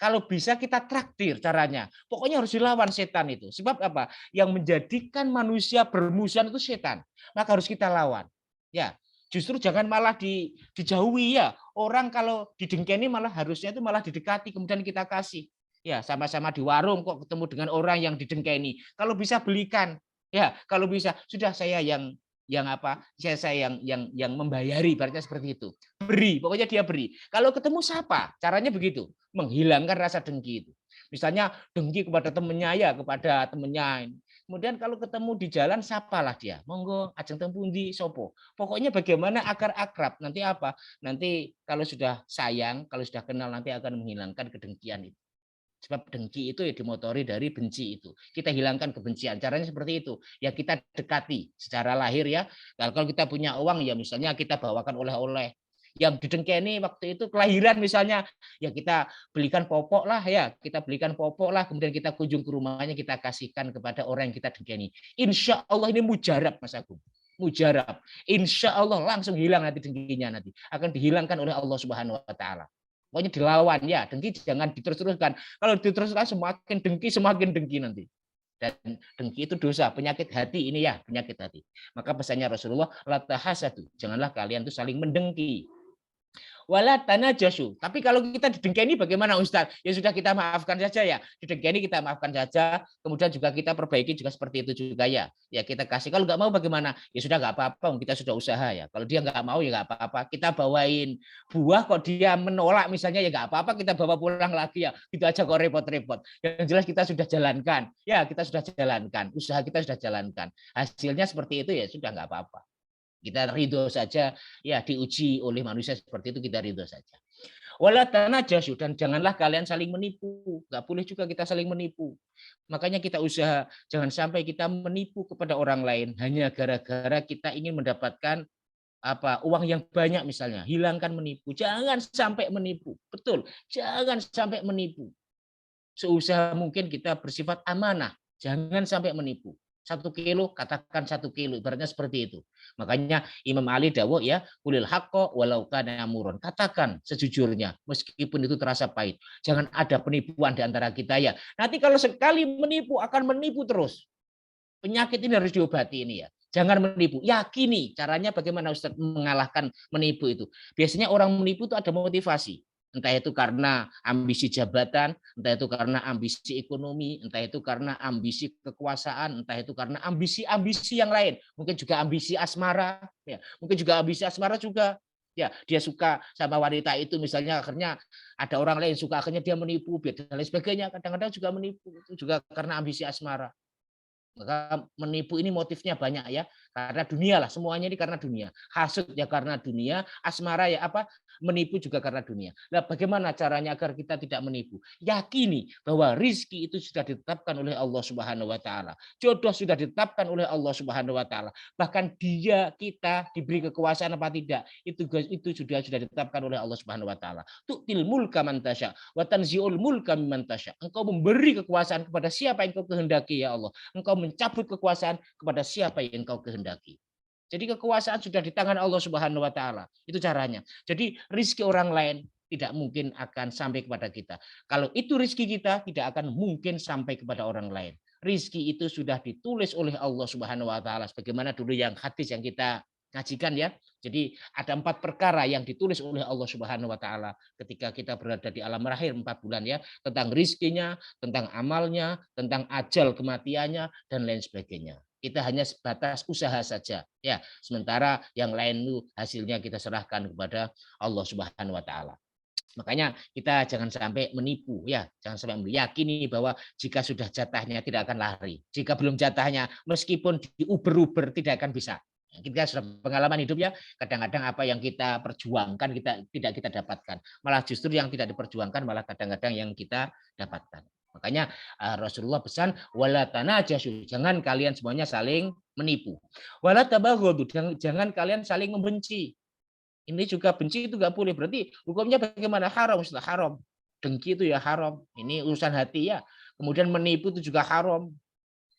B: Kalau bisa kita traktir caranya. Pokoknya harus dilawan setan itu. Sebab apa? Yang menjadikan manusia bermusuhan itu setan. Maka harus kita lawan. Ya, justru jangan malah dijauhi ya. Orang kalau didengkeni malah harusnya itu malah didekati kemudian kita kasih. Ya, sama-sama di warung kok ketemu dengan orang yang didengkeni. Kalau bisa belikan. Ya, kalau bisa sudah saya saya yang membayari, ibaratnya seperti itu. Beri, pokoknya dia beri. Kalau ketemu siapa? Caranya begitu, menghilangkan rasa dengki itu. Misalnya dengki kepada temennya ya, kepada temennya. Kemudian kalau ketemu di jalan, sapalah dia. Monggo, ajeng tempundi, sopo. Pokoknya bagaimana agar akrab. Nanti apa? Nanti kalau sudah sayang, kalau sudah kenal, nanti akan menghilangkan kedengkian itu. Sebab dengki itu ya dimotori dari benci itu. Kita hilangkan kebencian. Caranya seperti itu. Ya kita dekati secara lahir ya. Kalau kita punya uang ya misalnya kita bawakan oleh-oleh. Yang didengkeni waktu itu kelahiran misalnya, ya kita belikan popok lah ya. Kita belikan popok lah. Kemudian kita kunjung ke rumahnya, kita kasihkan kepada orang yang kita dengkeni. Insya Allah ini mujarab Mas Agung. Mujarab. Insya Allah langsung hilang nanti dengkinya nanti. Akan dihilangkan oleh Allah Subhanahu Wa Taala. Pokoknya dilawan ya, dengki jangan diterus-teruskan. Kalau diteruskan semakin dengki nanti. Dan dengki itu dosa, penyakit hati ini ya, penyakit hati. Maka pesannya Rasulullah, la tahasadu, janganlah kalian tuh saling mendengki. Wala tanajasu. Tapi kalau kita didengkeni bagaimana Ustaz? Ya sudah kita maafkan saja ya. Didengkeni kita maafkan saja. Kemudian juga kita perbaiki juga seperti itu juga ya. Ya kita kasih. Kalau nggak mau bagaimana? Ya sudah nggak apa-apa. Kita sudah usaha ya. Kalau dia nggak mau ya nggak apa-apa. Kita bawain buah kok dia menolak misalnya ya nggak apa-apa. Kita bawa pulang lagi ya. Itu aja kok repot-repot. Yang jelas kita sudah jalankan. Ya kita sudah jalankan. Usaha kita sudah jalankan. Hasilnya seperti itu ya sudah nggak apa-apa. Kita ridho saja, ya diuji oleh manusia seperti itu kita ridho saja. Wala tanajasu, dan janganlah kalian saling menipu. Nggak boleh juga kita saling menipu. Makanya kita usaha jangan sampai kita menipu kepada orang lain hanya gara-gara kita ingin mendapatkan uang yang banyak misalnya. Hilangkan menipu. Jangan sampai menipu. Betul, jangan sampai menipu. Seusaha mungkin kita bersifat amanah. Jangan sampai menipu. 1 kilo, katakan 1 kilo. Ibaratnya seperti itu. Makanya Imam Ali dawuh ya, kulil haqqo walau kana amurun. Katakan sejujurnya, meskipun itu terasa pahit. Jangan ada penipuan di antara kita ya. Nanti kalau sekali menipu, akan menipu terus. Penyakit ini harus diobati ini ya. Jangan menipu. Yakini caranya bagaimana Ustaz mengalahkan menipu itu. Biasanya orang menipu itu ada motivasi. Entah itu karena ambisi jabatan, entah itu karena ambisi ekonomi, entah itu karena ambisi kekuasaan, entah itu karena ambisi-ambisi yang lain. Mungkin juga ambisi asmara, ya. Mungkin juga ambisi asmara juga. Ya, dia suka sama wanita itu misalnya akhirnya ada orang lain suka akhirnya dia menipu dan lain sebagainya. Kadang-kadang juga menipu itu juga karena ambisi asmara. Maka menipu ini motifnya banyak ya, karena dunia lah, semuanya ini karena dunia. Hasud ya karena dunia, asmara ya menipu juga karena dunia. Nah, bagaimana caranya agar kita tidak menipu? Yakini bahwa rizki itu sudah ditetapkan oleh Allah Subhanahu Wa Taala, jodoh sudah ditetapkan oleh Allah Subhanahu Wa Taala. Bahkan kita diberi kekuasaan apa tidak, itu sudah ditetapkan oleh Allah Subhanahu Wa Taala. Tu'til mulka man tasya wa tanzi'ul mulka mimman tasya. Engkau memberi kekuasaan kepada siapa yang kau kehendaki ya Allah. Engkau mencabut kekuasaan kepada siapa yang engkau kehendaki. Jadi kekuasaan sudah di tangan Allah Subhanahu Wa Taala. Itu caranya. Jadi rizki orang lain tidak mungkin akan sampai kepada kita. Kalau itu rizki kita, tidak akan mungkin sampai kepada orang lain. rizki itu sudah ditulis oleh Allah Subhanahu wa taala. Sebagaimana dulu yang hadis yang kita ngajikan ya. Jadi ada 4 perkara yang ditulis oleh Allah Subhanahu wa taala ketika kita berada di alam rahim 4 bulan ya, tentang rizkinya, tentang amalnya, tentang ajal kematiannya dan lain sebagainya. Kita hanya sebatas usaha saja ya. Sementara yang lain itu hasilnya kita serahkan kepada Allah Subhanahu wa taala. Makanya kita jangan sampai menipu ya, jangan sampai meyakini bahwa jika sudah jatahnya tidak akan lari. Jika belum jatahnya meskipun diuber-uber tidak akan bisa. Kita sudah pengalaman hidup ya, kadang-kadang apa yang kita perjuangkan tidak kita dapatkan. Malah justru yang tidak diperjuangkan malah kadang-kadang yang kita dapatkan. Makanya Rasulullah pesan wala tanajasu, jangan kalian semuanya saling menipu. Wala tabaghadu, jangan kalian saling membenci. Ini juga benci itu nggak boleh. Berarti hukumnya bagaimana? Haram, sudah haram. Dengki itu ya haram. Ini urusan hati ya. Kemudian menipu itu juga haram.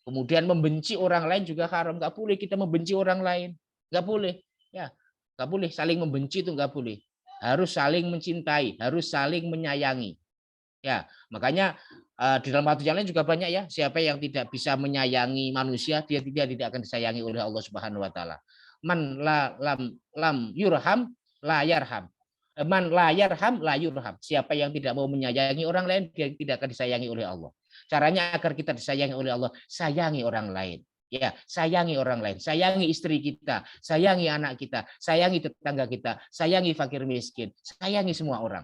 B: Kemudian membenci orang lain juga haram. Nggak boleh kita membenci orang lain. Nggak boleh. Ya, nggak boleh. Saling membenci itu nggak boleh. Harus saling mencintai. Harus saling menyayangi. Ya, makanya di dalam hadis yang lain juga banyak ya. Siapa yang tidak bisa menyayangi manusia, dia tidak akan disayangi oleh Allah Subhanahu Wa Taala. Man lam yurham la yarham. Man la yarham la yurham. Siapa yang tidak mau menyayangi orang lain, dia tidak akan disayangi oleh Allah. Caranya agar kita disayangi oleh Allah, sayangi orang lain. Ya, sayangi orang lain, sayangi istri kita, sayangi anak kita, sayangi tetangga kita, sayangi fakir miskin, sayangi semua orang.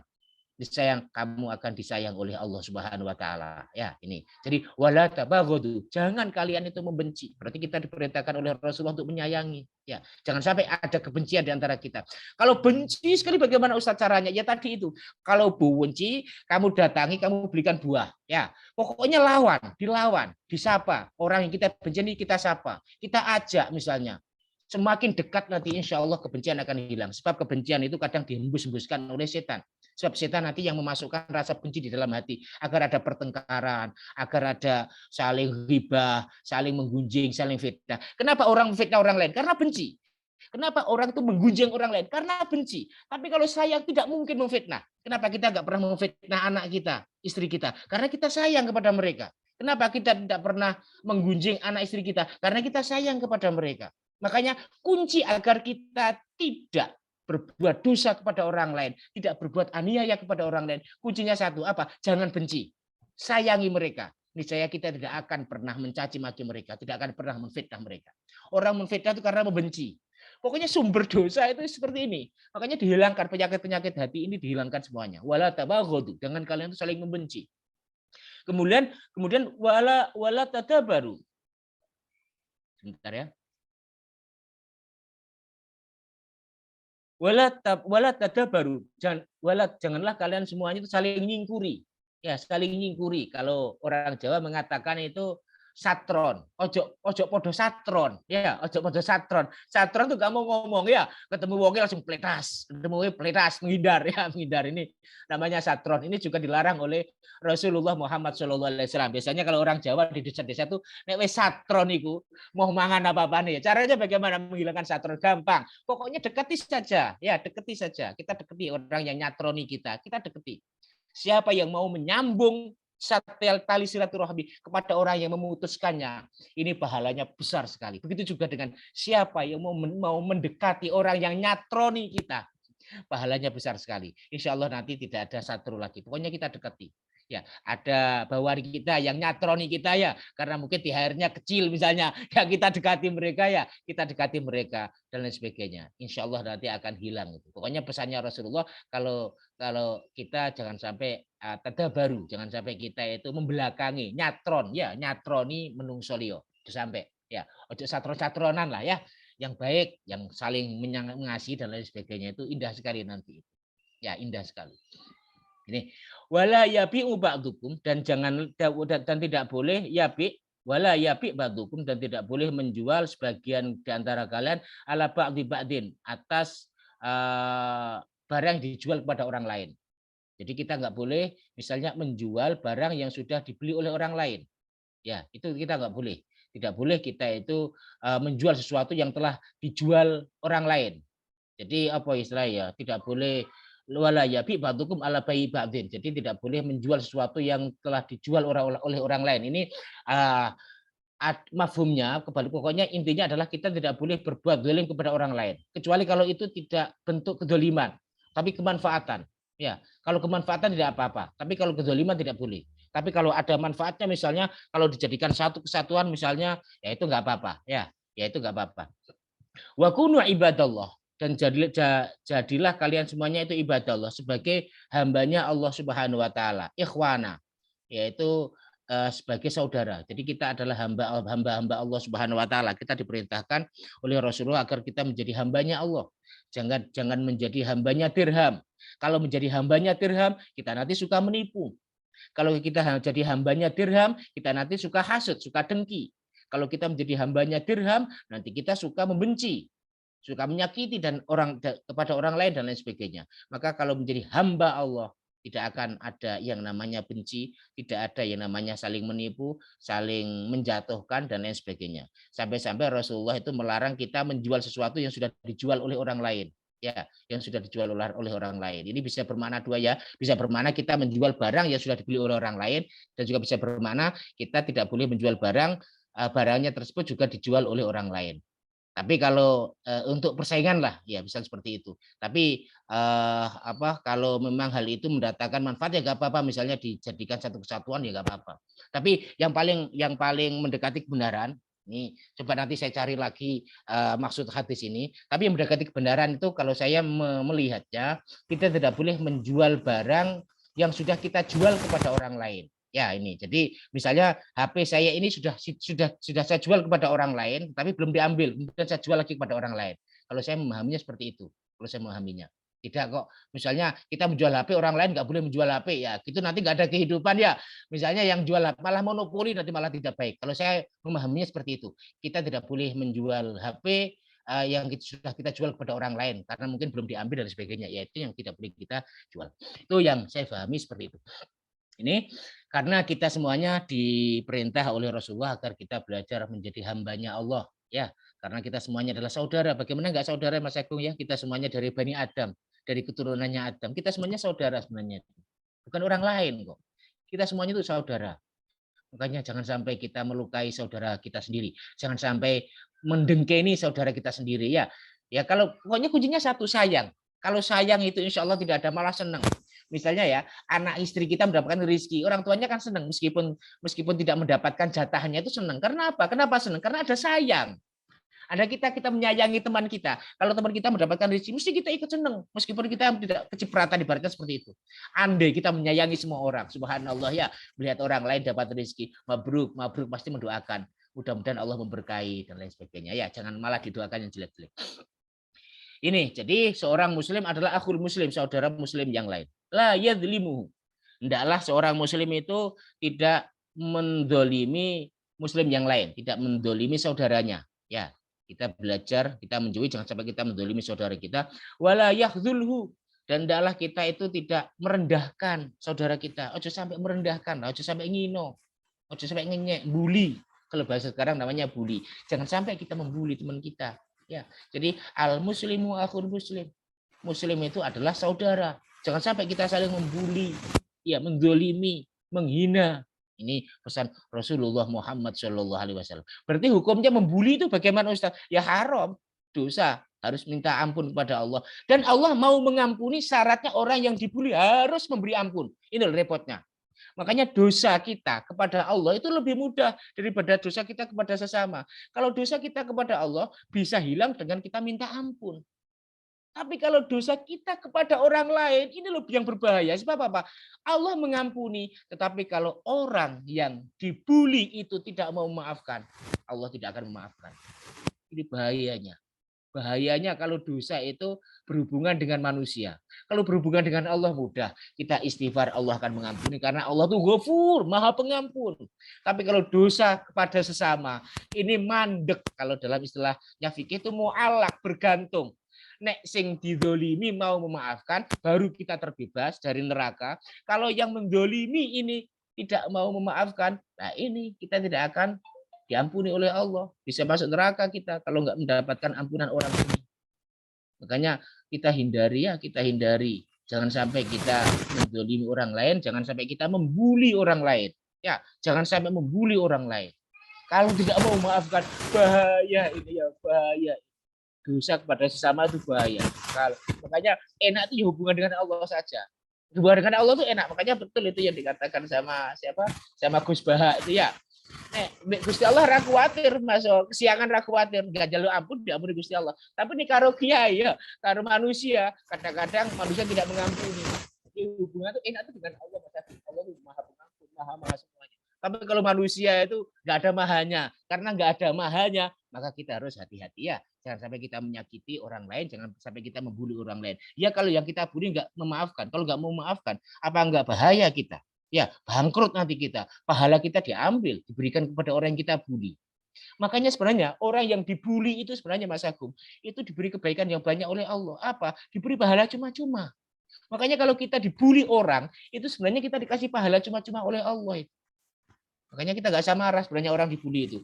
B: Disayang, kamu akan disayang oleh Allah Subhanahu wa taala. Ya, ini. Jadi wala tabaghadu, jangan kalian itu membenci. Berarti kita diperintahkan oleh Rasulullah untuk menyayangi. Ya, jangan sampai ada kebencian di antara kita. Kalau benci sekali bagaimana Ustaz caranya? Ya tadi itu. Kalau benci, kamu datangi, kamu belikan buah. Ya, pokoknya lawan, dilawan, disapa. Orang yang kita benci ini kita sapa. Kita ajak misalnya. Semakin dekat nanti insya Allah kebencian akan hilang. Sebab kebencian itu kadang dihembus-hembuskan oleh setan. Sebab setan nanti yang memasukkan rasa benci di dalam hati. Agar ada pertengkaran, agar ada saling ribah, saling menggunjing, saling fitnah. Kenapa orang fitnah orang lain? Karena benci. Kenapa orang itu menggunjing orang lain? Karena benci. Tapi kalau sayang tidak mungkin memfitnah. Kenapa kita nggak pernah memfitnah anak kita, istri kita? Karena kita sayang kepada mereka. Kenapa kita tidak pernah menggunjing anak istri kita? Karena kita sayang kepada mereka. Makanya kunci agar kita tidak berbuat dosa kepada orang lain, tidak berbuat aniaya kepada orang lain, kuncinya satu, apa? Jangan benci. Sayangi mereka. Niscaya kita tidak akan pernah mencaci maki mereka, tidak akan pernah memfitnah mereka. Orang memfitnah itu karena membenci. Pokoknya sumber dosa itu seperti ini. Makanya dihilangkan penyakit-penyakit hati ini, dihilangkan semuanya. Wala tabaghadu, jangan kalian itu saling membenci. Kemudian wala tadabaru. Sebentar ya. Wala tadabaru, janganlah kalian semuanya itu saling nyingkuri. Ya, saling nyingkuri. Kalau orang Jawa mengatakan itu satron, ojo podo satron, ya, ojo podo satron. Satron tuh kamu ngomong ya, ketemu wongnya langsung pletas, menghindar ya, menghindar. Ini namanya satron. Ini juga dilarang oleh Rasulullah Muhammad SAW. Biasanya kalau orang Jawa di desa-desa tuh nek wis satron iku mau mangan apa-apa nih. Caranya bagaimana menghilangkan satron? Gampang. Pokoknya deketi saja, ya, deketi saja. Kita deketi orang yang nyatroni kita deketi. Siapa yang mau menyambung tali silaturahmi kepada orang yang memutuskannya, ini pahalanya besar sekali. Begitu juga dengan siapa yang mau mendekati orang yang nyatroni kita, pahalanya besar sekali. Insya Allah nanti tidak ada satru lagi. Pokoknya kita dekati. Ya, ada bawaan kita yang nyatroni kita ya, karena mungkin THR-nya kecil misalnya, ya kita dekati mereka ya, kita dekati mereka dan lain sebagainya. Insya Allah nanti akan hilang itu. Pokoknya pesannya Rasulullah kalau kita jangan sampai tadabaru, jangan sampai kita itu membelakangi, nyatron ya, nyatroni menungsolio, sampai ya, ojo satron-satronan lah ya, yang baik, yang saling mengasihi dan lain sebagainya itu indah sekali nanti. Ya, indah sekali. Ini wala yabi'u ba'dukum, dan tidak boleh yabi, wala yabi ba'dukum, dan tidak boleh menjual sebagian di antara kalian ala ba'di ba'din, atas barang dijual kepada orang lain. Jadi kita nggak boleh misalnya menjual barang yang sudah dibeli oleh orang lain. Ya, itu kita nggak boleh. Tidak boleh kita itu menjual sesuatu yang telah dijual orang lain. Jadi apa istilahnya? Tidak boleh wala yabi ba'dukum ala bai'i ba'din. Jadi tidak boleh menjual sesuatu yang telah dijual oleh orang lain. Ini mafhumnya kembali, pokoknya intinya adalah kita tidak boleh berbuat zalim kepada orang lain kecuali kalau itu tidak bentuk kedzaliman tapi kemanfaatan. Ya, kalau kemanfaatan tidak apa-apa, tapi kalau kedzaliman tidak boleh. Tapi kalau ada manfaatnya, misalnya kalau dijadikan satu kesatuan misalnya, ya itu nggak apa-apa. Ya itu nggak apa-apa. Wa kunu ibadallah, dan jadilah kalian semuanya itu ibadah Allah sebagai hambanya Allah Subhanahu wa taala, ikhwana, yaitu sebagai saudara. Jadi kita adalah hamba-hamba Allah Subhanahu wa taala. Kita diperintahkan oleh Rasulullah agar kita menjadi hambanya Allah. Jangan menjadi hambanya dirham. Kalau menjadi hambanya dirham, kita nanti suka menipu. Kalau kita jadi hambanya dirham, kita nanti suka hasud, suka dengki. Kalau kita menjadi hambanya dirham, nanti kita suka membenci, suka menyakiti dan kepada orang lain dan lain sebagainya. Maka kalau menjadi hamba Allah, tidak akan ada yang namanya benci, tidak ada yang namanya saling menipu, saling menjatuhkan dan lain sebagainya. Sampai-sampai Rasulullah itu melarang kita menjual sesuatu yang sudah dijual oleh orang lain. Ya, yang sudah dijual oleh orang lain. Ini bisa bermakna dua ya, bisa bermakna kita menjual barang yang sudah dibeli oleh orang lain, dan juga bisa bermakna kita tidak boleh menjual barangnya tersebut juga dijual oleh orang lain. Tapi kalau untuk persaingan lah, ya bisa seperti itu. Tapi kalau memang hal itu mendatangkan manfaat ya nggak apa-apa. Misalnya dijadikan satu kesatuan ya nggak apa-apa. Tapi yang paling mendekati kebenaran, ini coba nanti saya cari lagi maksud hadis ini. Tapi yang mendekati kebenaran itu kalau saya melihatnya, kita tidak boleh menjual barang yang sudah kita jual kepada orang lain. Ya ini, jadi misalnya HP saya ini sudah saya jual kepada orang lain, tapi belum diambil, kemudian saya jual lagi kepada orang lain. Kalau saya memahaminya seperti itu, kalau saya memahaminya. Tidak kok, misalnya kita menjual HP, orang lain nggak boleh menjual HP, ya gitu nanti nggak ada kehidupan ya. Misalnya yang jual malah monopoli, nanti malah tidak baik. Kalau saya memahaminya seperti itu, kita tidak boleh menjual HP yang sudah kita jual kepada orang lain, karena mungkin belum diambil dan sebagainya, yaitu yang tidak boleh kita jual. Itu yang saya pahami seperti itu. Ini karena kita semuanya diperintah oleh Rasulullah agar kita belajar menjadi hambanya Allah, ya. Karena kita semuanya adalah saudara. Bagaimana enggak saudara, Mas Agung, ya? Kita semuanya dari Bani Adam, dari keturunannya Adam. Kita semuanya saudara sebenarnya. Bukan orang lain kok. Kita semuanya itu saudara. Makanya jangan sampai kita melukai saudara kita sendiri. Jangan sampai mendengkeni saudara kita sendiri, ya. Ya kalau pokoknya kuncinya satu, sayang. Kalau sayang itu insya Allah tidak ada, malah senang. Misalnya ya, anak istri kita mendapatkan rezeki, orang tuanya kan senang meskipun tidak mendapatkan jatahnya itu senang. Karena apa? Kenapa senang? Karena ada sayang. Ada kita menyayangi teman kita. Kalau teman kita mendapatkan rezeki, mesti kita ikut senang meskipun kita tidak kecipratan, ibaratnya seperti itu. Andai kita menyayangi semua orang, subhanallah ya, melihat orang lain dapat rezeki, mabruk, pasti mendoakan. Mudah-mudahan Allah memberkahi dan lain sebagainya. Ya, jangan malah didoakan yang jelek-jelek. Ini, jadi seorang muslim adalah akhul muslim, saudara muslim yang lain. La yadzlimuhu. Hendaklah seorang muslim itu tidak mendolimi muslim yang lain, tidak mendolimi saudaranya. Ya, kita belajar, kita menjauhi, jangan sampai kita mendolimi saudara kita. Wala yakhzulhu. Dan hendaklah kita itu tidak merendahkan saudara kita. Ojo sampai merendahkan, ojo sampai ngino, ojo sampai ngenyek, bully. Kalau bahasa sekarang namanya bully. Jangan sampai kita membuli teman kita. Ya, jadi al muslimu akhul muslim. Muslim itu adalah saudara. Jangan sampai kita saling membuli, ya, mendolimi, menghina. Ini pesan Rasulullah Muhammad SAW. Berarti hukumnya membuli itu bagaimana, Ustaz? Ya haram, dosa, harus minta ampun kepada Allah. Dan Allah mau mengampuni, syaratnya orang yang dibuli harus memberi ampun. Ini repotnya. Makanya dosa kita kepada Allah itu lebih mudah daripada dosa kita kepada sesama. Kalau dosa kita kepada Allah bisa hilang dengan kita minta ampun. Tapi kalau dosa kita kepada orang lain, ini lebih yang berbahaya. Sebab apa? Allah mengampuni, tetapi kalau orang yang dibuli itu tidak mau memaafkan, Allah tidak akan memaafkan. Ini bahayanya. Bahayanya kalau dosa itu berhubungan dengan manusia. Kalau berhubungan dengan Allah mudah. Kita istighfar, Allah akan mengampuni. Karena Allah itu Ghafur, maha pengampun. Tapi kalau dosa kepada sesama, ini mandek. Kalau dalam istilahnya fikih itu mu'allak, bergantung. Nek sing didolimi mau memaafkan, baru kita terbebas dari neraka. Kalau yang mendolimi ini tidak mau memaafkan, nah ini kita tidak akan diampuni oleh Allah, bisa masuk neraka kita kalau nggak mendapatkan ampunan orang ini. Makanya kita hindari, ya, kita hindari Jangan sampai kita menzalimi orang lain, jangan sampai kita membuli orang lain. Ya, jangan sampai membuli orang lain. Kalau tidak mau memaafkan, bahaya ini ya, bahaya. Dosa kepada sesama itu bahaya. Kalau makanya enak itu hubungan dengan Allah saja. Hubungan dengan Allah itu enak, makanya betul itu yang dikatakan sama siapa? Sama Gus Baha itu ya. Gusti Allah ra kuatir masuk kesiangan ra kuatir enggak jalur ampun diampuni Gusti Allah. Tapi nih karo kiai ya, karo manusia kadang-kadang manusia tidak mengampuni. Hubungan itu enak itu dengan Allah, Allah itu maha pengampun, maha semuanya. Tapi kalau manusia itu nggak ada mahanya, karena nggak ada mahanya, maka kita harus hati-hati ya. Jangan sampai kita menyakiti orang lain, jangan sampai kita membuli orang lain. Ya kalau yang kita bully nggak memaafkan, kalau nggak mau memaafkan, apa nggak bahaya kita? Ya, bangkrut nanti kita. Pahala kita diambil, diberikan kepada orang yang kita bully. Makanya sebenarnya orang yang dibully itu sebenarnya Mas Agung, itu diberi kebaikan yang banyak oleh Allah. Apa? Diberi pahala cuma-cuma. Makanya kalau kita dibully orang, itu sebenarnya kita dikasih pahala cuma-cuma oleh Allah. Makanya kita nggak sama marah sebenarnya orang dibully itu.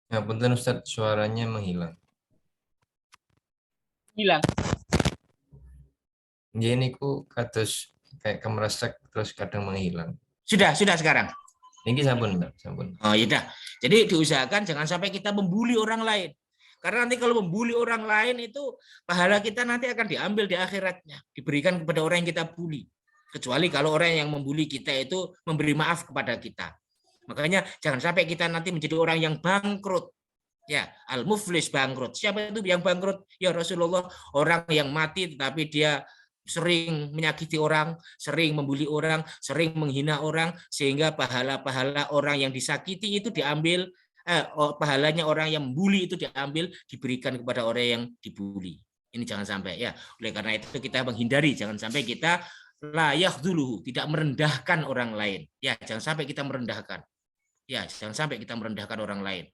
A: Ya, punten Ustaz, suaranya menghilang.
B: Hilang.
A: Ya ini ku kados kayak kemeresek terus kadang menghilang.
B: Sudah sekarang.
A: Ini sampun, Mbak, sampun.
B: Oh iya dah. Jadi diusahakan jangan sampai kita membuli orang lain. Karena nanti kalau membuli orang lain itu pahala kita nanti akan diambil di akhiratnya, diberikan kepada orang yang kita bully. Kecuali kalau orang yang membuli kita itu memberi maaf kepada kita. Makanya jangan sampai kita nanti menjadi orang yang bangkrut. Ya, al-muflis bangkrut. Siapa itu yang bangkrut? Ya Rasulullah, orang yang mati tetapi dia sering menyakiti orang, sering membuli orang, sering menghina orang, sehingga pahala-pahala orang yang disakiti itu diambil, pahalanya orang yang membuli itu diambil, diberikan kepada orang yang dibuli. Ini jangan sampai ya. Oleh karena itu kita menghindari, jangan sampai kita layak dulu, tidak merendahkan orang lain. Ya, jangan sampai kita merendahkan. Ya, jangan sampai kita merendahkan orang lain.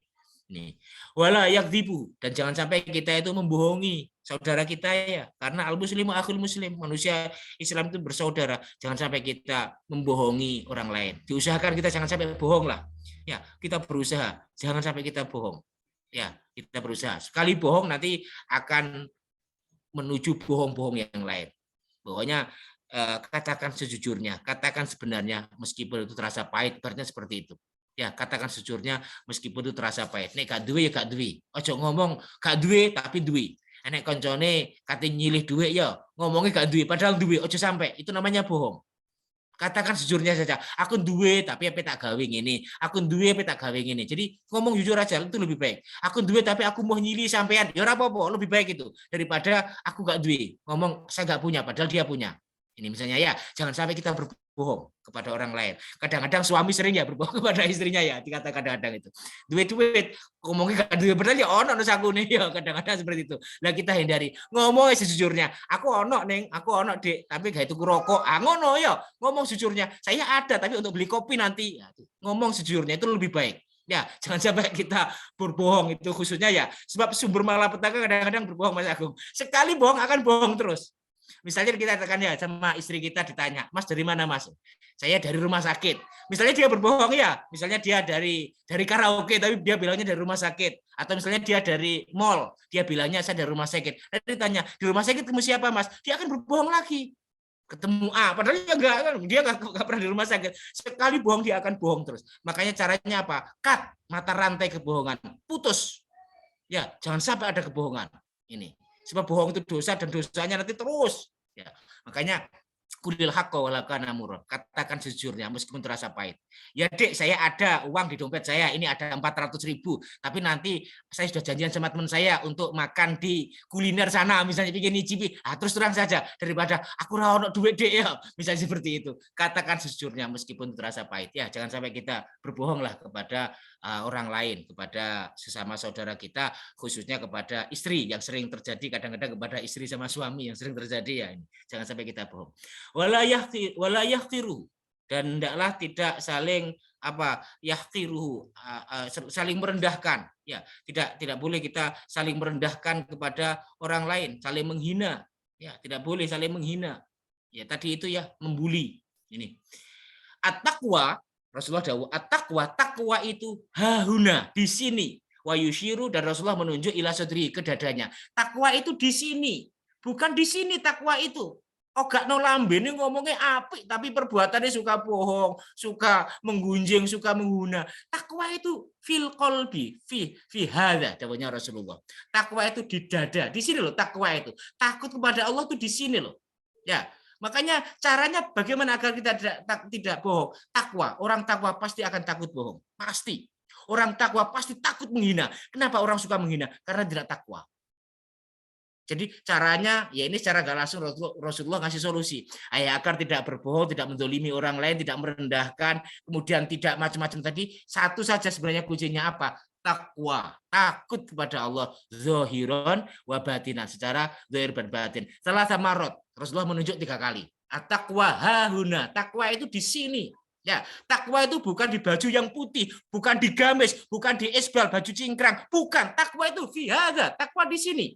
B: Nih, wala yakdzibu, dan jangan sampai kita itu membohongi saudara kita ya, karena al-muslimu akhul muslim, manusia Islam itu bersaudara. Jangan sampai kita membohongi orang lain. Diusahakan kita jangan sampai bohong lah. Ya, kita berusaha jangan sampai kita bohong. Ya, kita berusaha. Sekali bohong nanti akan menuju bohong-bohong yang lain. Pokoknya katakan sejujurnya, katakan sebenarnya meskipun itu terasa pahit, berarti seperti itu. Ya, katakan sejujurnya meskipun itu terasa pahit. Nek gak duwe ya gak duwe. Ojo ngomong gak duwe tapi duwe. Nek koncone kate nyilih duwe ya, ngomongnya gak duwe padahal duwe. Ojo sampai. Itu namanya bohong. Katakan sejujurnya saja. Aku duwe tapi apa tak gawe ngene. Aku duwe apa tak gawe ngene. Jadi ngomong jujur aja itu lebih baik. Aku duwe tapi aku mau nyilih sampean. Ya ora apa-apa, lebih baik itu daripada aku gak duwe. Ngomong saya gak punya padahal dia punya. Ini misalnya ya, jangan sampai kita berbohong kepada orang lain. Kadang-kadang suami sering ya berbohong kepada istrinya ya, dikata kadang-kadang itu. Duit-duit, ngomongnya gak duit, berarti ono sakune ya, kadang-kadang seperti itu. Lah kita hindari, ngomong sejujurnya. Aku ono neng, aku ono Dek, tapi gak itu rokok. Ah ngono ya, ngomong sejujurnya. Saya ada tapi untuk beli kopi nanti. Ngomong sejujurnya itu lebih baik. Ya, jangan sampai kita berbohong itu khususnya ya. Sebab sumber malapetaka kadang-kadang berbohong Mas Agung. Sekali bohong akan bohong terus. Misalnya kita katakan ya sama istri kita ditanya, Mas dari mana Mas? Saya dari rumah sakit. Misalnya dia berbohong ya, misalnya dia dari karaoke tapi dia bilangnya dari rumah sakit. Atau misalnya dia dari mall, dia bilangnya saya dari rumah sakit. Dan ditanya, di rumah sakit ketemu siapa Mas? Dia akan berbohong lagi. Ketemu A, padahal dia nggak pernah di rumah sakit. Sekali bohong dia akan bohong terus. Makanya caranya apa? Cut mata rantai kebohongan, putus. Ya, jangan sampai ada kebohongan. Ini. Sebab bohong itu dosa dan dosanya nanti terus. Ya, makanya kulil haqqa walau kana murra. Katakan sejujurnya meskipun terasa pahit. Ya Dek, saya ada uang di dompet saya, ini ada 400.000, tapi nanti saya sudah janjian sama teman saya untuk makan di kuliner sana, misalnya bikin nyicipi. Terus terang saja daripada aku ora ono duit Dek ya, misalnya seperti itu. Katakan sejujurnya meskipun terasa pahit. Ya, jangan sampai kita berbohonglah kepada orang lain, kepada sesama saudara kita, khususnya kepada istri yang sering terjadi, kadang-kadang kepada istri sama suami yang sering terjadi ya. Jangan sampai kita bohong. Wala yahtiru, dan hendaklah tidak saling yahtiru, saling merendahkan ya, tidak boleh kita saling merendahkan kepada orang lain, saling menghina ya, tidak boleh saling menghina ya, tadi itu ya, membuli. Ini at-taqwa, Rasulullah dawuh at-taqwa, takwa itu hahuna di sini,
C: wa yushiru, dan Rasulullah menunjuk ila sadri, ke dadanya. Takwa itu di sini, bukan di sini takwa itu. Oh gak no lambene ngomongnya apik tapi perbuatannya suka bohong, suka menggunjing, suka menghina. Takwa itu fil qalbi, fi hadza, dawuhnya Rasulullah. Takwa itu di dada, di sini loh takwa itu. Takut kepada Allah itu di sini loh. Ya, makanya caranya bagaimana agar kita tidak bohong? Takwa, orang takwa pasti akan takut bohong, pasti. Orang takwa pasti takut menghina. Kenapa orang suka menghina? Karena tidak takwa. Jadi caranya, ya ini secara gak langsung Rasulullah ngasih solusi. Agar tidak berbohong, tidak mendolimi orang lain, tidak merendahkan, kemudian tidak macam-macam tadi. Satu saja sebenarnya kuncinya apa? Takwa, takut kepada Allah, zahiron wa batinan, secara zahir dan batin. Salah sama rot, Rasulullah menunjuk 3 kali. At-taqwa hahuna, takwa itu di sini. Ya, takwa itu bukan di baju yang putih, bukan di gamis, bukan di isbal, baju cingkrang, bukan. Takwa itu fi hadza, takwa di sini.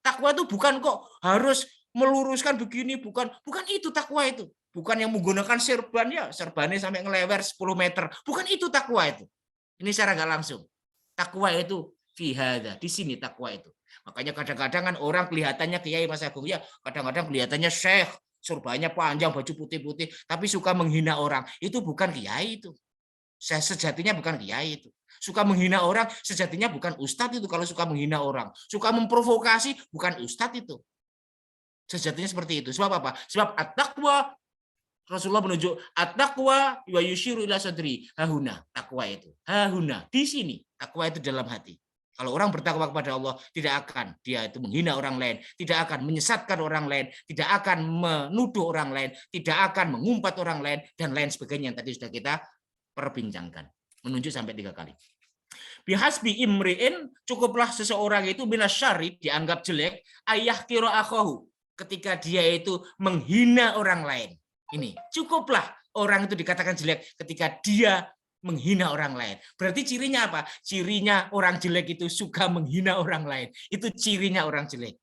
C: Takwa itu bukan kok harus meluruskan begini, bukan itu takwa itu. Bukan yang menggunakan serban, ya serbannya sampai ngelewer 10 meter. Bukan itu takwa itu. Ini secara nggak langsung. Takwa itu fi hadza, di sini takwa itu. Makanya kadang-kadang kan orang kelihatannya kiai Mas Agung, ya kadang-kadang kelihatannya syekh, serbannya panjang, baju putih-putih, tapi suka menghina orang. Itu bukan kiai itu. Sejatinya bukan kiai itu. Suka menghina orang, sejatinya bukan ustadz itu kalau suka menghina orang. Suka memprovokasi, bukan ustadz itu. Sejatinya seperti itu. Sebab apa? Sebab at-taqwa, Rasulullah menunjuk at-taqwa wa yushiru ila sadri. Hahuna, takwa itu. Hahuna, di sini. Takwa itu dalam hati. Kalau orang bertakwa kepada Allah, tidak akan dia itu menghina orang lain, tidak akan menyesatkan orang lain, tidak akan menuduh orang lain, tidak akan mengumpat orang lain, dan lain sebagainya yang tadi sudah kita perbincangkan. Menunjuk sampai 3 kali. Bihasbi imri'in, cukuplah seseorang itu minasyari, dianggap jelek, ayah kiro akhohu, ketika dia itu menghina orang lain. Ini cukuplah orang itu dikatakan jelek ketika dia menghina orang lain. Berarti cirinya apa? Cirinya orang jelek itu suka menghina orang lain. Itu cirinya orang jelek.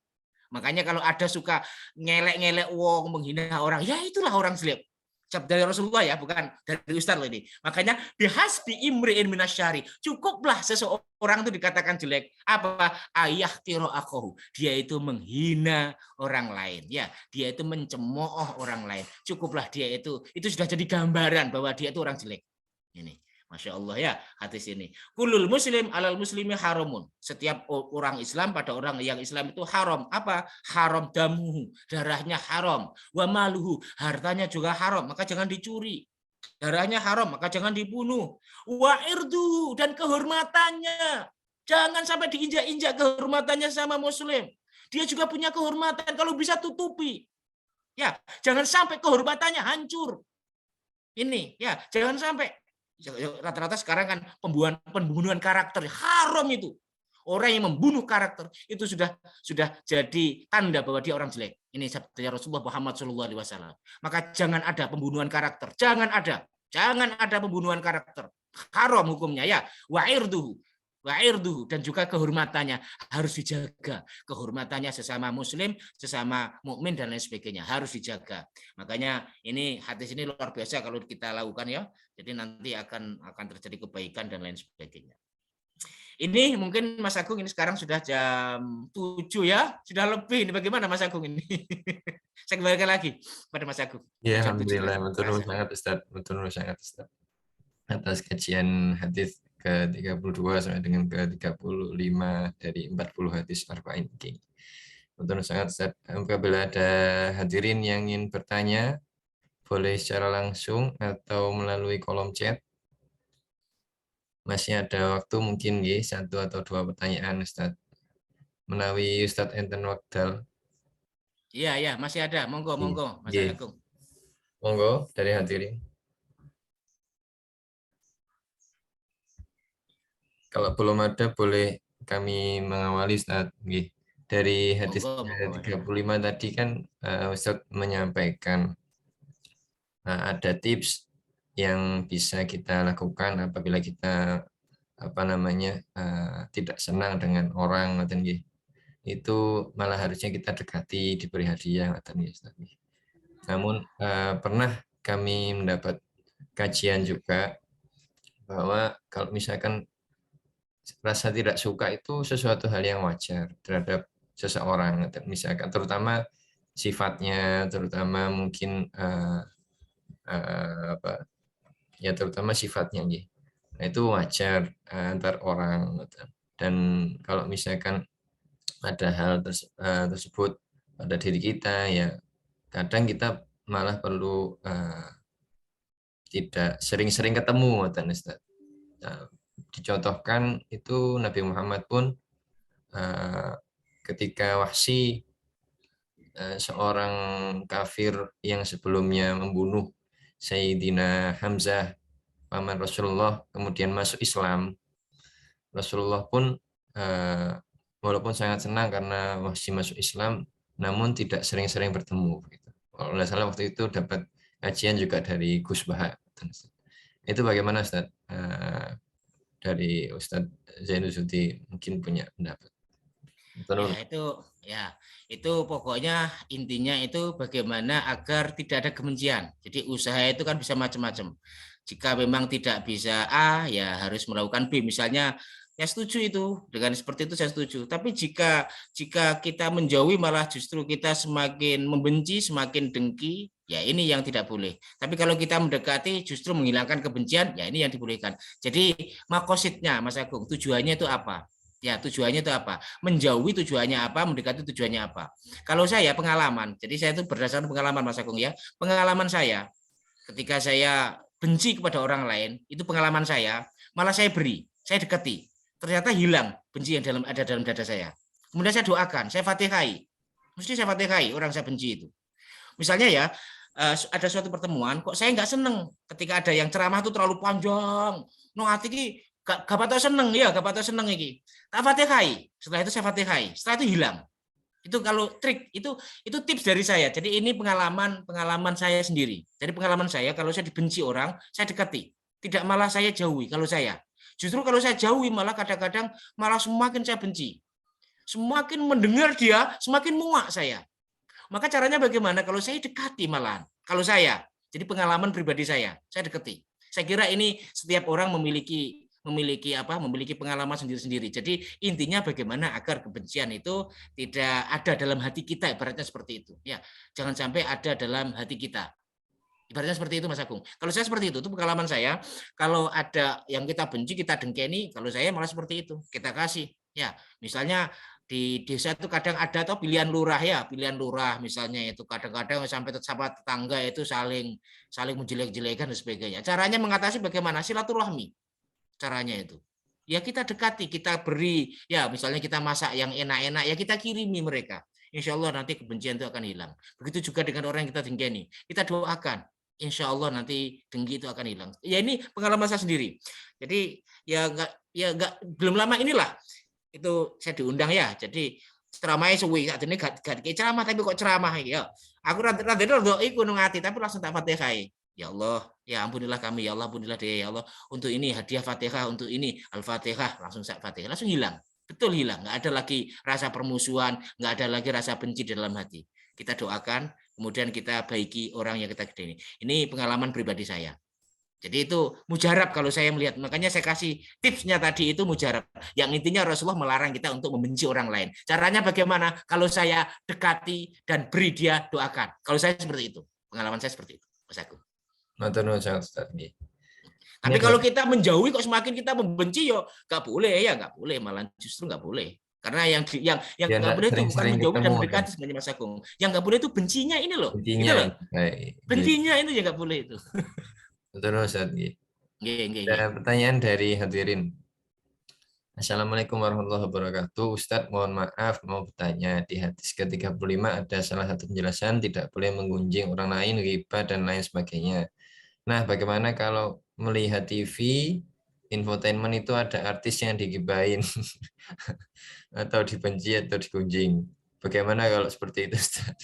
C: Makanya kalau ada suka ngelek-ngelek wong, menghina orang, ya itulah orang jelek. Dari Rasulullah ya, bukan dari Ustaz loh ini. Makanya bihasbi imri'in minasyari, cukuplah seseorang itu dikatakan jelek. Apa? Ayah tiro akhohu, dia itu menghina orang lain, ya, dia itu mencemooh orang lain. Cukuplah dia itu sudah jadi gambaran bahwa dia itu orang jelek. Ini. Masya Allah ya, hadis ini. Kulul muslim alal muslimi haramun. Setiap orang Islam pada orang yang Islam itu haram. Apa? Haram damuhu, darahnya haram. Wa maluhu, hartanya juga haram, maka jangan dicuri. Darahnya haram, maka jangan dibunuh. Wa irduhu, dan kehormatannya. Jangan sampai diinjak-injak kehormatannya sama muslim. Dia juga punya kehormatan, kalau bisa tutupi. Ya, jangan sampai kehormatannya hancur. Ini, ya, jangan sampai. Rata-rata sekarang kan pembunuhan karakter haram itu. Orang yang membunuh karakter itu sudah jadi tanda bahwa dia orang jelek. Ini sabda Rasulullah Muhammad SAW. Maka jangan ada pembunuhan karakter, jangan ada pembunuhan karakter. Haram hukumnya ya. Wa irduhu, dan juga kehormatannya harus dijaga. Kehormatannya sesama muslim, sesama mukmin dan lain sebagainya harus dijaga. Makanya ini hadis ini luar biasa kalau kita lakukan ya. Jadi nanti akan terjadi kebaikan dan lain sebagainya. Ini mungkin Mas Agung ini sekarang sudah jam 7 ya, sudah lebih. Ini bagaimana Mas Agung ini? Saya kembalikan lagi pada Mas Agung.
A: Ya, alhamdulillah, betul sangat Ustaz. Atas kajian hadis ke-32 sampai dengan ke-35 dari 40 hadis arba'in ini. Betul sangat Ustaz. Apabila ada hadirin yang ingin bertanya, boleh secara langsung atau melalui kolom chat. Masih ada waktu mungkin ya, 1 atau 2 pertanyaan Ustaz. Menawi Ustaz enten wekdal.
C: Iya, masih ada. Monggo, Mas Agung.
A: Monggo dari hadirin. Kalau belum ada, boleh kami mengawali Ustaz. Dari hadis 35 tadi kan Ustaz menyampaikan ada tips yang bisa kita lakukan apabila kita tidak senang dengan orang, itu malah harusnya kita dekati, diberi hadiah. Namun pernah kami mendapat kajian juga bahwa kalau misalkan rasa tidak suka itu sesuatu hal yang wajar terhadap seseorang, misalkan terutama sifatnya, terutama mungkin apa ya, terutama sifatnya gitu. Nah, itu wajar antar orang gitu. Dan kalau misalkan ada hal tersebut pada diri kita, ya kadang kita malah perlu tidak sering-sering ketemu, Ustaz. Nah, dicontohkan itu Nabi Muhammad pun ketika Wahsy, seorang kafir yang sebelumnya membunuh Sayyidina Hamzah, paman Rasulullah, kemudian masuk Islam, Rasulullah pun walaupun sangat senang karena Wahsy masuk Islam, namun tidak sering-sering bertemu. Kalau nggak salah waktu itu dapat kajian juga dari Gus Baha. Itu bagaimana Ustaz? Dari Ustaz Zainud Zuhdi mungkin punya pendapat.
C: Ya itu pokoknya intinya itu bagaimana agar tidak ada kebencian. Jadi usaha itu kan bisa macam-macam. Jika memang tidak bisa A, ya harus melakukan B. Misalnya, ya setuju itu, dengan seperti itu saya setuju. Tapi jika kita menjauhi malah justru kita semakin membenci, semakin dengki, ya ini yang tidak boleh. Tapi kalau kita mendekati justru menghilangkan kebencian, ya ini yang dibolehkan. Jadi makosidnya Mas Agung, tujuannya itu apa? Ya, tujuannya itu apa? Menjauhi tujuannya apa? Mendekati tujuannya apa? Kalau saya pengalaman, jadi saya itu berdasarkan pengalaman Mas Agung ya. Pengalaman saya ketika saya benci kepada orang lain, itu pengalaman saya, malah saya beri, saya dekati. Ternyata hilang benci yang ada dalam dada saya. Kemudian saya doakan, saya fatihai. Mesti saya fatihai orang saya benci itu. Misalnya ya, ada suatu pertemuan, kok saya nggak seneng ketika ada yang ceramah itu terlalu panjang. No hati ki gak patut seneng ya, gak patut seneng iki. Tak fatihai. Setelah itu saya fatihai. Setelah itu hilang. Itu kalau trik itu tips dari saya. Jadi ini pengalaman saya sendiri. Jadi pengalaman saya kalau saya dibenci orang, saya dekati. Tidak malah saya jauhi kalau saya. Justru kalau saya jauhi malah kadang-kadang malah semakin saya benci. Semakin mendengar dia, semakin muak saya. Maka caranya bagaimana? Kalau saya dekati malahan. Kalau saya, jadi pengalaman pribadi saya dekati. Saya kira ini setiap orang memiliki pengalaman sendiri-sendiri. Jadi intinya bagaimana agar kebencian itu tidak ada dalam hati kita, ibaratnya seperti itu. Ya, jangan sampai ada dalam hati kita. Ibaratnya seperti itu Mas Agung. Kalau saya seperti itu pengalaman saya. Kalau ada yang kita benci, kita dengkeni, kalau saya malah seperti itu. Kita kasih. Ya, misalnya di desa itu kadang ada atau pilihan lurah ya, pilihan lurah misalnya itu kadang-kadang sampai tetangga itu saling menjelek-jelekan dan sebagainya. Caranya mengatasi bagaimana? Silaturahmi. Caranya itu. Ya kita dekati, kita beri, ya misalnya kita masak yang enak-enak, ya kita kirimi mereka. Insya Allah nanti kebencian itu akan hilang. Begitu juga dengan orang yang kita dengkeni. Kita doakan, insya Allah nanti dengki itu akan hilang. Ya ini pengalaman saya sendiri. Jadi belum lama inilah itu saya diundang ya. Jadi ceramahnya suwi, saat ini gak ceramah tapi kok ceramah ya. Aku rada iku nang ati tapi langsung tak Fatihah. Ya Allah, ya ampunilah kami, ya Allah, ampunilah dia, ya Allah. Untuk ini hadiah Fatihah, untuk ini Al-Fatihah, langsung saya Fatihah, langsung hilang. Betul hilang, nggak ada lagi rasa permusuhan, nggak ada lagi rasa benci di dalam hati. Kita doakan, kemudian kita baiki orang yang kita gede ini. Ini pengalaman pribadi saya. Jadi itu mujarab kalau saya melihat. Makanya saya kasih tipsnya tadi itu mujarab. Yang intinya Rasulullah melarang kita untuk membenci orang lain. Caranya bagaimana? Kalau saya dekati dan beri dia doakan. Kalau saya seperti itu. Pengalaman saya seperti itu. Mas Agung. Tapi kalau kita menjauhi kok semakin kita membenci yo nggak boleh ya, nggak boleh, malah justru nggak boleh. Karena yang nggak boleh itu bukan menjauhi dan mendekati sebenarnya Mas Agung. Yang nggak boleh itu bencinya ini loh. Bencinya itu ya nggak boleh itu.
A: Betul Ustaz. Ada pertanyaan dari hadirin. Assalamualaikum warahmatullahi wabarakatuh. Ustadz, mohon maaf mau bertanya. Di hadis ke-35 ada salah satu penjelasan tidak boleh menggunjing orang lain, ghibah dan lain sebagainya. Nah, bagaimana kalau melihat TV, infotainment itu ada artis yang digibahin atau dibenci atau digunjing? Bagaimana kalau seperti itu, Ustaz?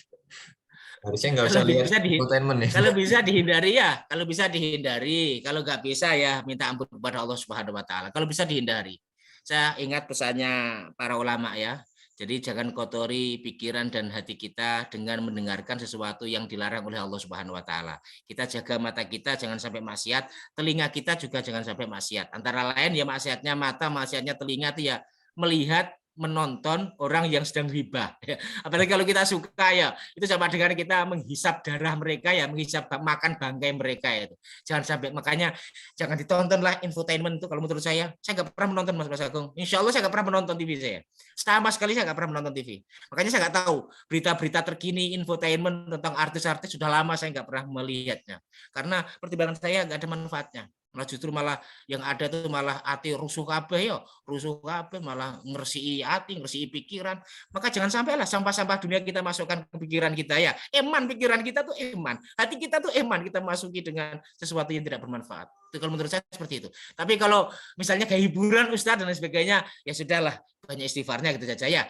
A: Harusnya nggak usah lihat infotainment ya.
C: Kalau bisa dihindari ya, kalau bisa dihindari. Kalau nggak bisa ya minta ampun kepada Allah Subhanahu Wa Taala. Kalau bisa dihindari. Saya ingat pesannya para ulama ya. Jadi jangan kotori pikiran dan hati kita dengan mendengarkan sesuatu yang dilarang oleh Allah Subhanahu wa taala. Kita jaga mata kita jangan sampai maksiat, telinga kita juga jangan sampai maksiat. Antara lain ya maksiatnya mata, maksiatnya telinga itu ya melihat, menonton orang yang sedang ghibah. Apalagi kalau kita suka ya, itu sama dengan kita menghisap darah mereka ya, menghisap makan bangkai mereka itu. Jangan sampai, makanya jangan ditonton lah infotainment itu kalau menurut saya nggak pernah menonton Mas Agung. Insya Allah saya nggak pernah menonton TV saya. Sama sekali saya nggak pernah menonton TV. Makanya saya nggak tahu berita-berita terkini infotainment tentang artis-artis sudah lama saya nggak pernah melihatnya. Karena pertimbangan saya nggak ada manfaatnya. Malah justru malah yang ada tuh malah hati rusuh kabeh ya, rusuh kabeh malah ngersii hati, ngersii pikiran. Maka jangan sampailah sampah-sampah dunia kita masukkan ke pikiran kita ya. Eman pikiran kita tuh eman, hati kita tuh eman kita masuki dengan sesuatu yang tidak bermanfaat. Itu kalau menurut saya seperti itu. Tapi kalau misalnya kayak hiburan Ustadz dan lain sebagainya, ya sudahlah banyak istighfarnya gitu saja ya.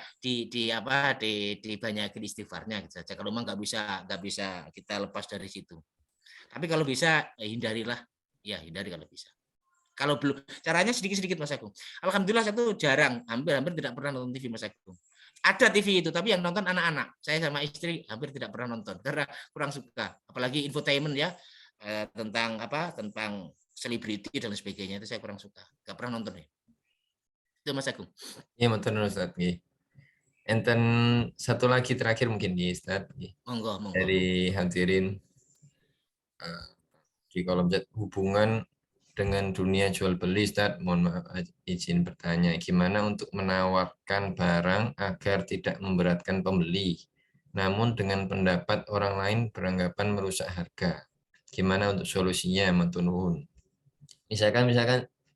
C: Dibanyakin istighfarnya gitu saja. Kalau memang nggak bisa kita lepas dari situ. Tapi kalau bisa hindarilah. Ya hindari kalau bisa. Kalau belum, caranya sedikit-sedikit Mas Agung. Alhamdulillah saya tuh jarang, hampir tidak pernah nonton TV Mas Agung. Ada TV itu, tapi yang nonton anak-anak. Saya sama istri hampir tidak pernah nonton karena kurang suka. Apalagi infotainment ya, tentang selebriti dan sebagainya itu saya kurang suka. Gak pernah nonton ya. Itu Mas Agung.
A: Iya, betul Ustaz. Enten satu lagi terakhir mungkin Ustaz.
C: Monggo.
A: Dari hadirin di kolom chat, hubungan dengan dunia jual beli Ustaz, mohon maaf izin bertanya, gimana untuk menawarkan barang agar tidak memberatkan pembeli, namun dengan pendapat orang lain beranggapan merusak harga. Gimana untuk solusinya, matur nuwun. Misalkan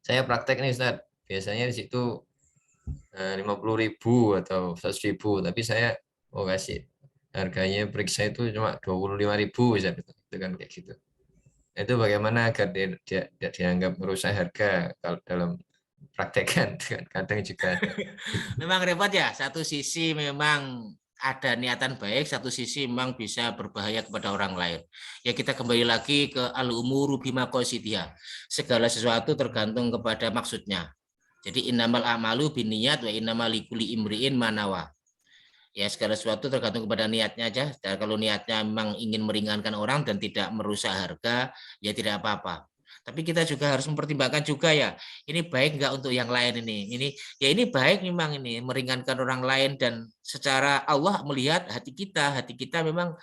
A: saya praktek nih Ustaz, biasanya di situ 50.000 atau 100.000, tapi saya kasih harganya periksa itu cuma 25.000 Ustaz, itu kan kayak gitu. Itu bagaimana agar dia dianggap merusak harga kalau dalam praktekan, kadang juga ada.
C: Memang repot ya, satu sisi memang ada niatan baik, satu sisi memang bisa berbahaya kepada orang lain. Ya kita kembali lagi ke al-umuru bima qasidiha. Segala sesuatu tergantung kepada maksudnya. Jadi innamal a'malu binniyat wa innamal likulli imri'in ma nawa. Ya segala sesuatu tergantung kepada niatnya aja. Dan kalau niatnya memang ingin meringankan orang dan tidak merusak harga, ya tidak apa-apa. Tapi kita juga harus mempertimbangkan juga ya, ini baik nggak untuk yang lain ini. Ini baik memang ini meringankan orang lain dan secara Allah melihat hati kita memang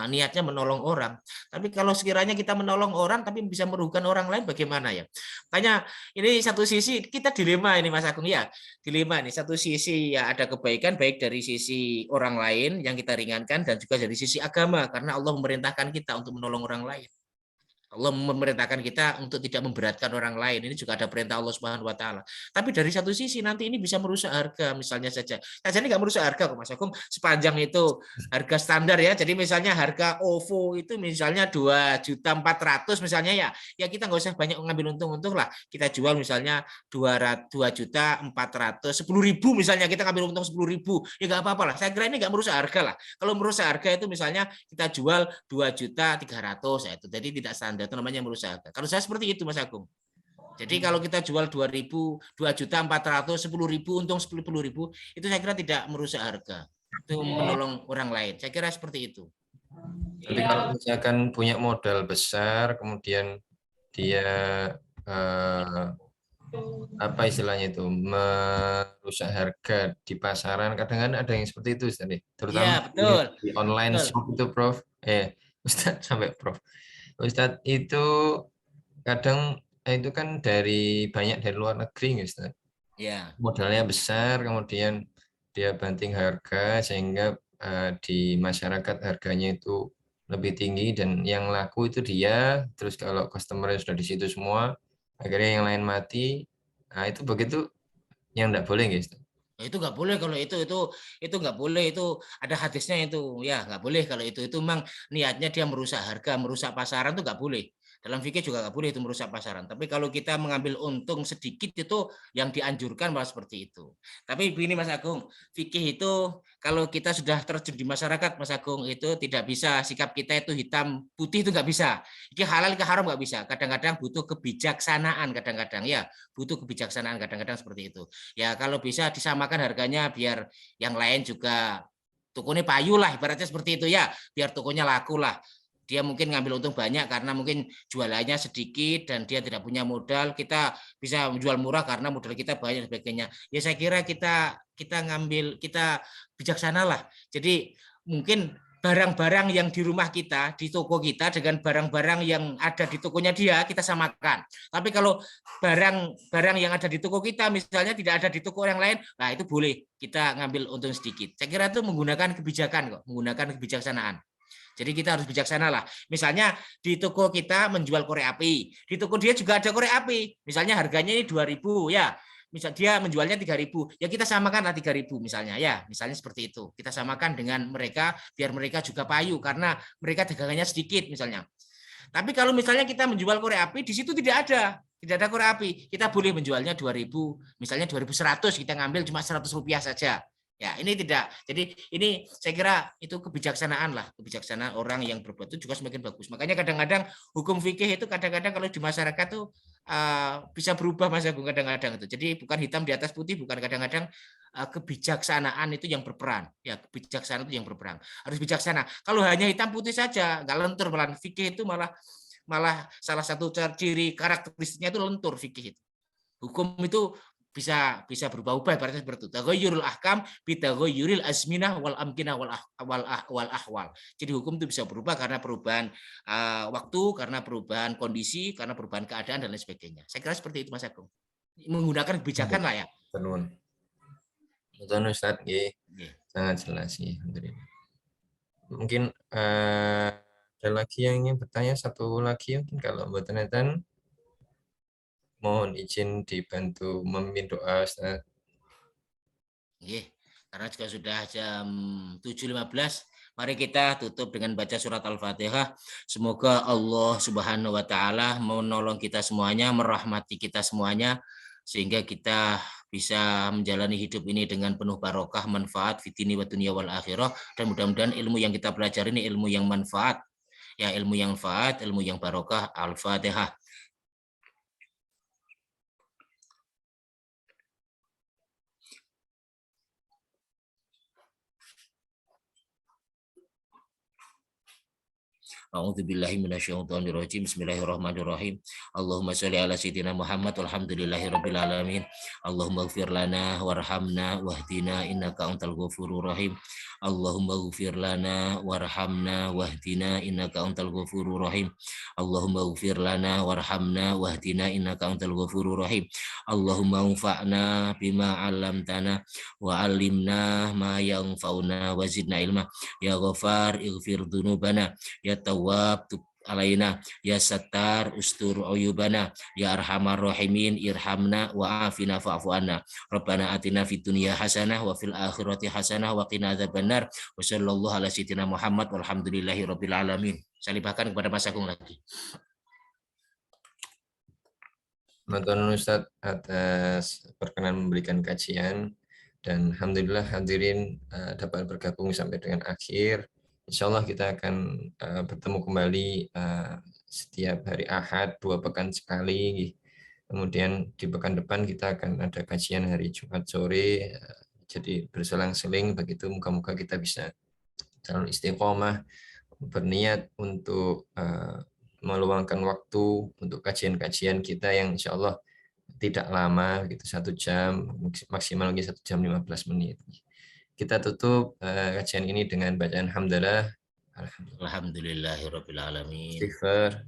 C: niatnya menolong orang. Tapi kalau sekiranya kita menolong orang tapi bisa merugikan orang lain bagaimana ya? Makanya ini satu sisi kita dilema ini Mas Agung ya. Dilema nih, satu sisi ya ada kebaikan baik dari sisi orang lain yang kita ringankan dan juga dari sisi agama karena Allah memerintahkan kita untuk menolong orang lain. Allah memerintahkan kita untuk tidak memberatkan orang lain. Ini juga ada perintah Allah Subhanahu wa taala. Tapi dari satu sisi nanti ini bisa merusak harga misalnya saja. Nah, jadi nggak merusak harga kok Mas Agung sepanjang itu harga standar ya. Jadi misalnya harga OVO itu misalnya 2.400.000 misalnya ya. Ya kita nggak usah banyak ngambil untung lah. Kita jual misalnya 2.400.000, 10.000 misalnya kita ngambil untung 10.000. Ya nggak apa-apa lah. Saya kira ini nggak merusak harga lah. Kalau merusak harga itu misalnya kita jual 2.300.000 ya itu. Jadi tidak standar. Itu namanya merusak harga. Kalau saya seperti itu Mas Agung. Jadi kalau kita jual 2.400.000, 10.000 untung 10.000 itu saya kira tidak merusak harga. Itu menolong orang lain. Saya kira seperti itu.
A: Tapi kalau misalkan punya modal besar, kemudian dia apa istilahnya itu merusak harga di pasaran, kadang-kadang ada yang seperti itu Ustaz, terutama
C: ya, betul.
A: Di online
C: betul.
A: shop itu Prof. Ustaz sampai Prof. Ustadz itu kadang itu kan banyak dari luar negeri Ustadz.
C: Ya.
A: Modalnya besar, kemudian dia banting harga sehingga di masyarakat harganya itu lebih tinggi dan yang laku itu dia. Terus kalau customer sudah di situ semua, akhirnya yang lain mati. Nah itu begitu yang enggak boleh guys.
C: Itu nggak boleh kalau itu nggak boleh, itu ada hadisnya itu ya nggak boleh kalau itu memang niatnya dia merusak harga, merusak pasaran itu nggak boleh. Dalam fikih juga nggak boleh itu merusak pasaran. Tapi kalau kita mengambil untung sedikit itu yang dianjurkan malah seperti itu. Tapi begini Mas Agung, fikih itu kalau kita sudah terjun di masyarakat Mas Agung itu tidak bisa sikap kita itu hitam putih itu nggak bisa. Ini halal ke haram nggak bisa. Kadang-kadang butuh kebijaksanaan kadang-kadang ya, butuh kebijaksanaan kadang-kadang seperti itu. Ya kalau bisa disamakan harganya biar yang lain juga tokonya payu lah ibaratnya seperti itu ya, biar tokonya laku lah. Dia mungkin ngambil untung banyak karena mungkin jualannya sedikit dan dia tidak punya modal, kita bisa menjual murah karena modal kita banyak dan sebagainya. Ya saya kira kita bijaksana lah. Jadi mungkin barang-barang yang di rumah kita, di toko kita dengan barang-barang yang ada di tokonya dia kita samakan. Tapi kalau barang yang ada di toko kita misalnya tidak ada di toko yang lain, nah itu boleh kita ngambil untung sedikit. Saya kira itu menggunakan kebijakan kok, menggunakan kebijaksanaan. Jadi kita harus bijaksana lah. Misalnya di toko kita menjual korek api, di toko dia juga ada korek api. Misalnya harganya ini 2.000 ya. Misal dia menjualnya 3.000, ya kita samakanlah 3.000 misalnya ya. Misalnya seperti itu. Kita samakan dengan mereka biar mereka juga payu karena mereka dagangannya sedikit misalnya. Tapi kalau misalnya kita menjual korek api di situ tidak ada korek api. Kita boleh menjualnya 2.000, misalnya 2.100 kita ngambil cuma Rp100 saja. Ya, ini tidak. Jadi ini saya kira itu kebijaksanaan lah, kebijaksanaan orang yang berbuat itu juga semakin bagus. Makanya kadang-kadang hukum fikih itu kadang-kadang kalau di masyarakat tuh bisa berubah Mas Agung kadang-kadang itu. Jadi bukan hitam di atas putih, bukan kadang-kadang kebijaksanaan itu yang berperan. Ya, kebijaksanaan itu yang berperan. Harus bijaksana. Kalau hanya hitam putih saja, nggak lentur malah fikih itu malah salah satu ciri karakteristiknya itu lentur fikih itu. Hukum itu bisa berubah-ubah ibaratnya seperti itu. Taghayyurul ahkam bitaghayyuril azminah wal amkinah wal ahwal. Jadi hukum itu bisa berubah karena perubahan waktu, karena perubahan kondisi, karena perubahan keadaan dan lain sebagainya. Saya kira seperti itu Mas Agung. Menggunakan kebijakan lah ya.
A: Betul Ustaz, sangat jelas sih. Mungkin ada lagi yang ingin bertanya, satu lagi mungkin kalau buat Nathan. Mohon izin dibantu memimpin doa, Ustaz.
C: Karena juga sudah jam 7.15, mari kita tutup dengan baca surat Al-Fatihah. Semoga Allah Subhanahu wa taala menolong kita semuanya, merahmati kita semuanya sehingga kita bisa menjalani hidup ini dengan penuh barokah, manfaat fitini wa dunya wal akhirah, dan mudah-mudahan ilmu yang kita pelajari ini ilmu yang manfaat. Ya, ilmu yang manfaat, ilmu yang barokah. Al-Fatihah. A'udzubillahi minasyaitonirrajim. Bismillahirrahmanirrahim. Allahumma shalli ala sayyidina Muhammad walhamdulillahirabbil alamin. Allahumma ighfir lana warhamna wahdina innaka antal ghafurur rahim. Allahumma ighfir lana warhamna wahdina innaka antal ghafurur rahim. Allahumma ighfir lana warhamna wahdina innaka antal ghafurur rahim. Allahumma anfa'na bima 'allamtana wa 'allimna ma yanfa'una wa zidna ilma. Ya Ghafar ighfir dzunubana, ya Tawwab tub alaina, ya Sattar ustur uyubana, ya Arhamar Rahimin irhamna wa afina fa'fu anna. Rabbana atina fid dunya hasanah wa fil akhirati hasanah wa qina adzabannar. Wa sallallahu ala sayyidina Muhammad walhamdulillahi rabbil alamin. Saya limpahkan kepada Mas Agung lagi.
A: Mantan Ustadz atas perkenan memberikan kajian, dan alhamdulillah hadirin dapat bergabung sampai dengan akhir. Insya Allah kita akan bertemu kembali setiap hari Ahad 2 pekan sekali. Kemudian di pekan depan kita akan ada kajian hari Jumat sore. Jadi berselang-seling begitu. Moga-moga kita bisa dalam istiqomah berniat untuk meluangkan waktu untuk kajian-kajian kita yang insya Allah tidak lama, gitu 1 jam, maksimal lagi 1 jam 15 menit. Kita tutup kajian ini dengan bacaan hamdalah.
C: Alhamdulillahirabbil alamin.
A: Istighfar.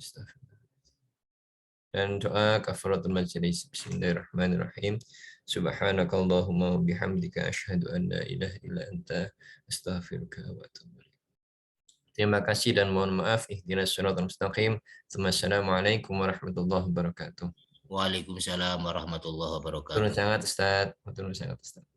A: Dan doa kafaratul majlis. Bismillahirrahmanirrahim. Subhanakallahumma wa bihamdika asyhadu an la ilaha illa anta astaghfiruka wa atubu ilaik. Terima kasih dan mohon maaf. Ihdinas shiratal mustaqim. Assalamualaikum warahmatullahi wabarakatuh.
C: Waalaikumsalam warahmatullahi wabarakatuh.
A: Matur sangat Ustaz. Matur sangat Ustaz.